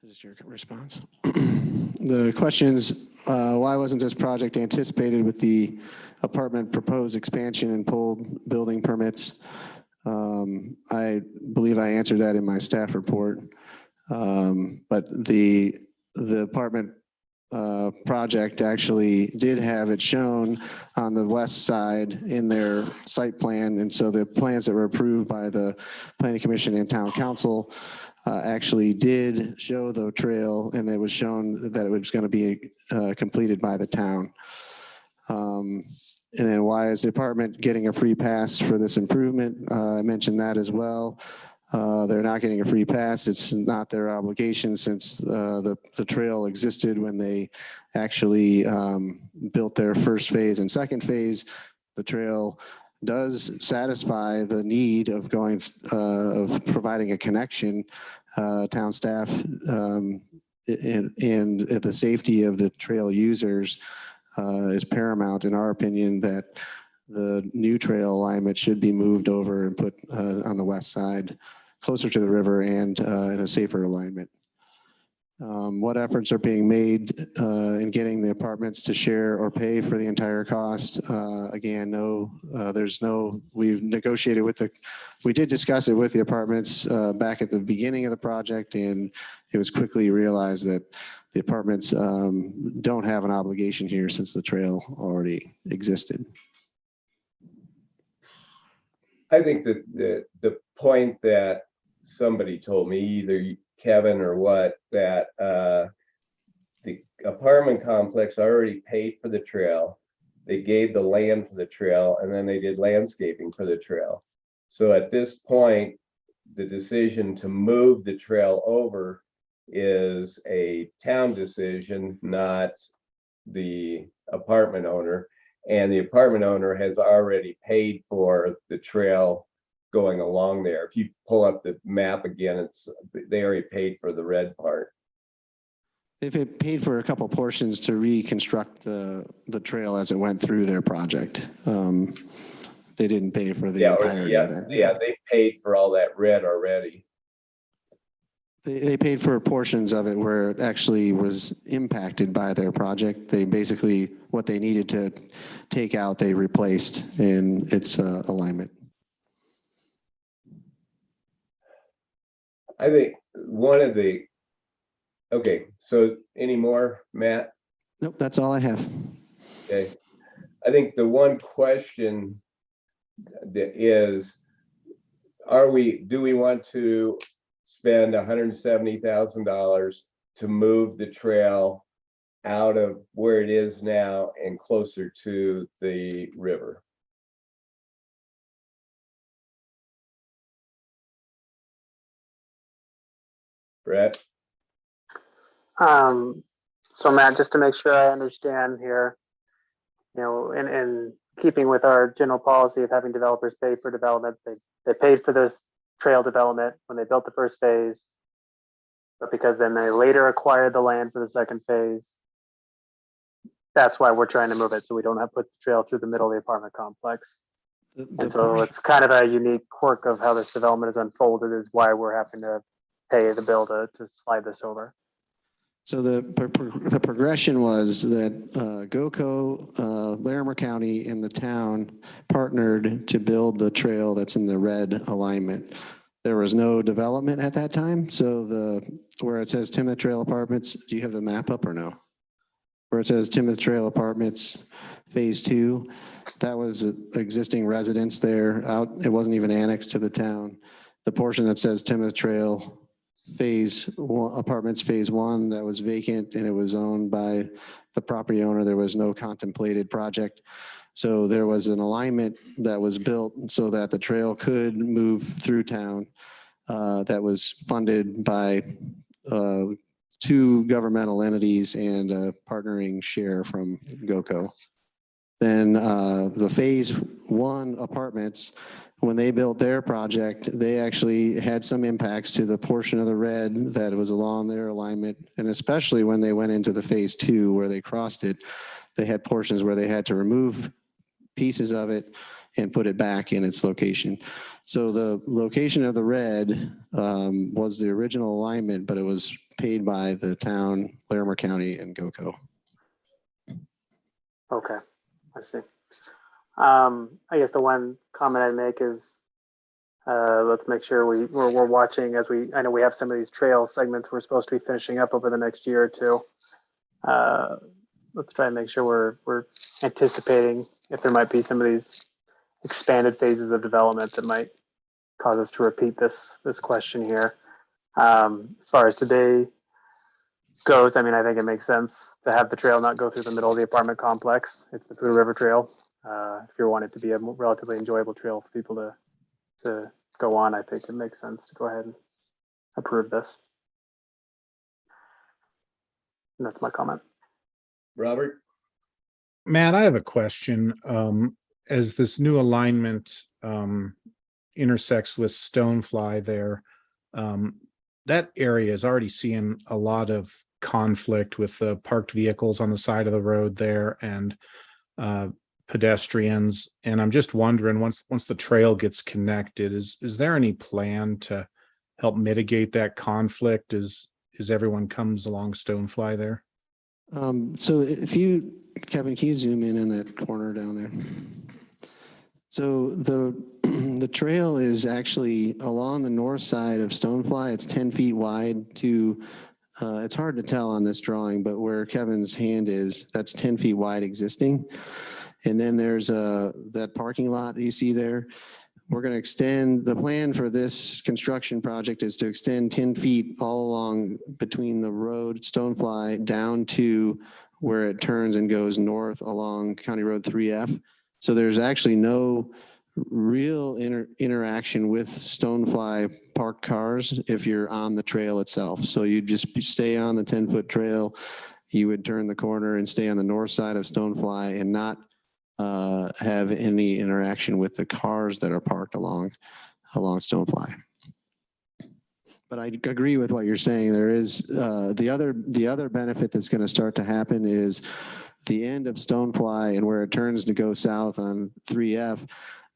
Is this your response? The questions, why wasn't this project anticipated with the apartment proposed expansion and pulled building permits? I believe I answered that in my staff report. But the apartment project actually did have it shown on the west side in their site plan. And so the plans that were approved by the Planning Commission and Town Council actually did show the trail, and it was shown that it was going to be completed by the town. And then why is the apartment getting a free pass for this improvement? I mentioned that as well. They're not getting a free pass. It's not their obligation, since the trail existed when they actually built their first phase and second phase. The trail does satisfy the need of of providing a connection. Town staff and the safety of the trail users is paramount in our opinion, that the new trail alignment should be moved over and put on the west side, closer to the river and in a safer alignment. What efforts are being made in getting the apartments to share or pay for the entire cost? Again, no, we've negotiated with we did discuss it with the apartments back at the beginning of the project, and it was quickly realized that the apartments don't have an obligation here since the trail already existed. I think that the point that somebody told me, either Kevin or what, that the apartment complex already paid for the trail. They gave the land for the trail, and then they did landscaping for the trail. So at this point, the decision to move the trail over is a town decision, not the apartment owner. And the apartment owner has already paid for the trail going along there. If you pull up the map again, they already paid for the red part. They've paid for a couple portions to reconstruct the trail as it went through their project. They didn't pay for the entirety of that. Yeah, they paid for all that red already. They paid for portions of it where it actually was impacted by their project. They basically, what they needed to take out, they replaced in its alignment. I think okay, so any more, Matt? Nope, that's all I have. Okay. I think the one question that is, do we want to spend $170,000 to move the trail out of where it is now and closer to the river. Brett? So Matt, just to make sure I understand here, in keeping with our general policy of having developers pay for development, they paid for this trail development when they built the first phase, but because then they later acquired the land for the second phase, that's why we're trying to move it so we don't have to put the trail through the middle of the apartment complex. And so it's kind of a unique quirk of how this development is unfolded is why we're having to pay the bill to slide this over. So the progression was that GOCO, Larimer County, and the town partnered to build the trail that's in the red alignment. There was no development at that time. So where it says Timnath Trail Apartments, do you have the map up or no? Where it says Timnath Trail Apartments Phase 2, that was existing residents there. It wasn't even annexed to the town. The portion that says Timnath Trail Apartments Phase 1, that was vacant and it was owned by the property owner. There was no contemplated project. So there was an alignment that was built so that the trail could move through town that was funded by 2 governmental entities and a partnering share from GOCO. Then the Phase 1 apartments, when they built their project, they actually had some impacts to the portion of the red that was along their alignment. And especially when they went into the Phase 2 where they crossed it, they had portions where they had to remove pieces of it and put it back in its location. So the location of the red was the original alignment, but it was paid by the town, Larimer County, and GOCO. Okay, I see. I guess the one comment I'd make is let's make sure we're watching as I know we have some of these trail segments we're supposed to be finishing up over the next year or two. Let's try and make sure we're anticipating if there might be some of these expanded phases of development that might cause us to repeat this question here. As far as today goes, I mean, I think it makes sense to have the trail not go through the middle of the apartment complex. It's the Poudre River Trail. If you want it to be a relatively enjoyable trail for people to go on, I think it makes sense to go ahead and approve this. And that's my comment. Robert? Matt, I have a question. As this new alignment intersects with Stonefly there, that area is already seeing a lot of conflict with the parked vehicles on the side of the road there and pedestrians. And I'm just wondering, once the trail gets connected, is there any plan to help mitigate that conflict as everyone comes along Stonefly there? So Kevin, can you zoom in that corner down there? So the trail is actually along the north side of Stonefly. It's 10 feet wide it's hard to tell on this drawing, but where Kevin's hand is, that's 10 feet wide existing. And then there's that parking lot that you see there. We're going to extend, the plan for this construction project is to extend 10 feet all along between the road, Stonefly, down to where it turns and goes north along County Road 3F. So there's actually no real interaction with Stonefly parked cars if you're on the trail itself. So you just stay on the 10-foot trail. You would turn the corner and stay on the north side of Stonefly and not have any interaction with the cars that are parked along Stonefly. But I agree with what you're saying. There is the other benefit that's going to start to happen is the end of Stonefly and where it turns to go south on 3F.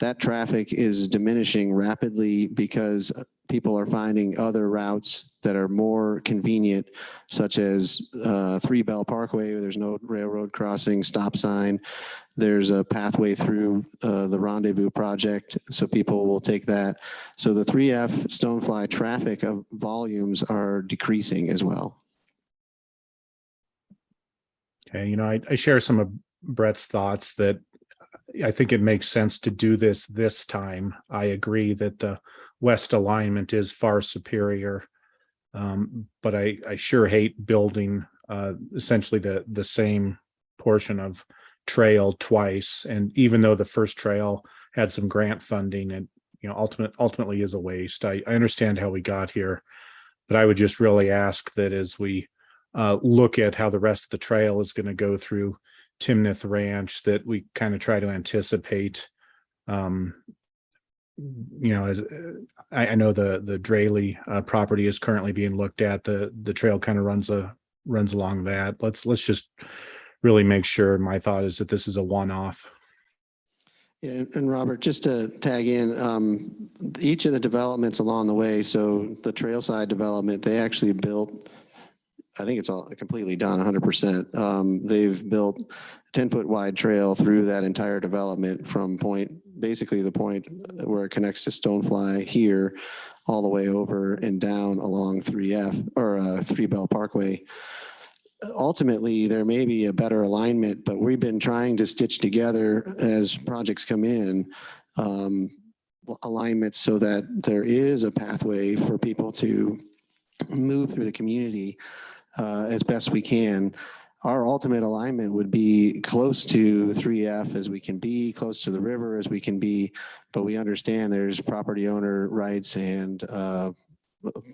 That traffic is diminishing rapidly because people are finding other routes that are more convenient, such as 3 Bell Parkway, where there's no railroad crossing, stop sign. There's a pathway through the Rendezvous project, so people will take that. So the 3F Stonefly traffic volumes are decreasing as well. Okay, I share some of Brett's thoughts that I think it makes sense to do this time. I agree that the west alignment is far superior, but I sure hate building essentially the same portion of trail twice. And even though the first trail had some grant funding, and ultimately is a waste. I understand how we got here, but I would just really ask that as we look at how the rest of the trail is going to go through Timnath Ranch, that we kind of try to anticipate. As I know the Draley property is currently being looked at. The trail kind of runs along that. Let's just really make sure. My thought is that this is a one-off. Yeah, and Robert, just to tag in, each of the developments along the way, so the trailside development, they actually built, I think it's all completely done 100%. They've built a 10-foot wide trail through that entire development from basically the point where it connects to Stonefly here, all the way over and down along 3F or 3 Bell Parkway. Ultimately, there may be a better alignment, but we've been trying to stitch together as projects come in, alignments so that there is a pathway for people to move through the community as best we can. Our ultimate alignment would be close to 3F as we can be, close to the river as we can be, but we understand there's property owner rights and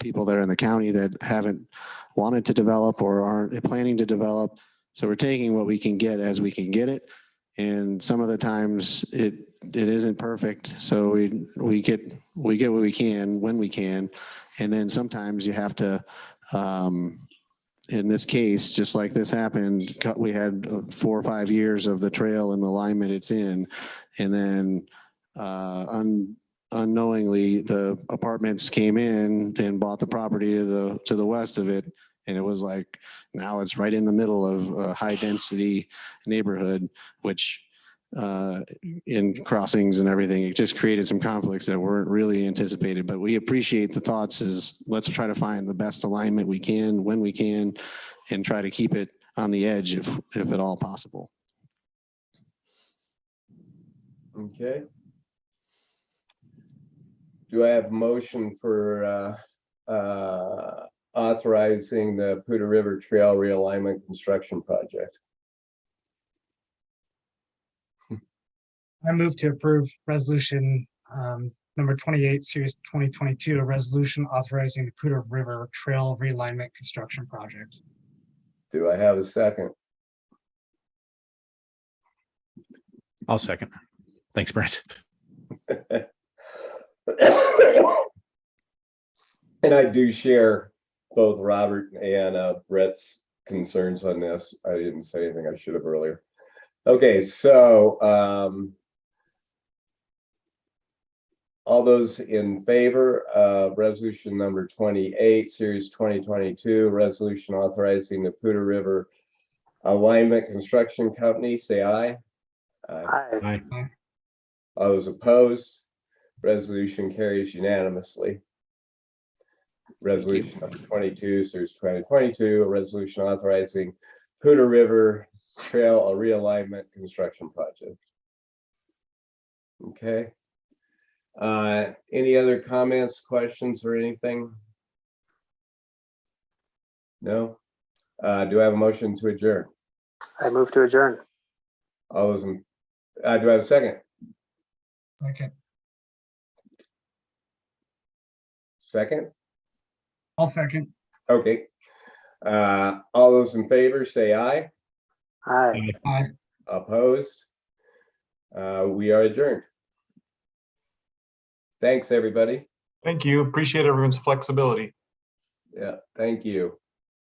people that are in the county that haven't wanted to develop or aren't planning to develop. So we're taking what we can get as we can get it. And some of the times it isn't perfect. So we get what we can when we can. And then sometimes you have to, in this case, just like this happened, we had 4 or 5 years of the trail and the alignment it's in. And then unknowingly, the apartments came in and bought the property to the west of it. And it was like, now it's right in the middle of a high density neighborhood, which in crossings and everything, it just created some conflicts that weren't really anticipated. But we appreciate the thoughts is let's try to find the best alignment we can when we can and try to keep it on the edge if at all possible. Okay. Do I have a motion for authorizing the Poudre River Trail Realignment Construction Project? I move to approve resolution number 28, series 2022, a resolution authorizing the Poudre River Trail Realignment Construction Project. Do I have a second? I'll second. Thanks, Brent. And I do share both Robert and Brett's concerns on this. I didn't say anything I should have earlier. Okay, so all those in favor of resolution number 28, series 2022, resolution authorizing the Poudre River Alignment Construction Company, say aye. Aye. Aye. All those opposed, resolution carries unanimously. Resolution number 22, series 2022, a resolution authorizing Poudre River Trail Realignment Construction Project. Okay. Any other comments, questions, or anything? No? Do I have a motion to adjourn? I move to adjourn. All those in, do I have a second? Okay. Second? I'll second. Okay. All those in favor say aye. Aye. Aye. Opposed? We are adjourned. Thanks, everybody. Thank you. Appreciate everyone's flexibility. Yeah, thank you.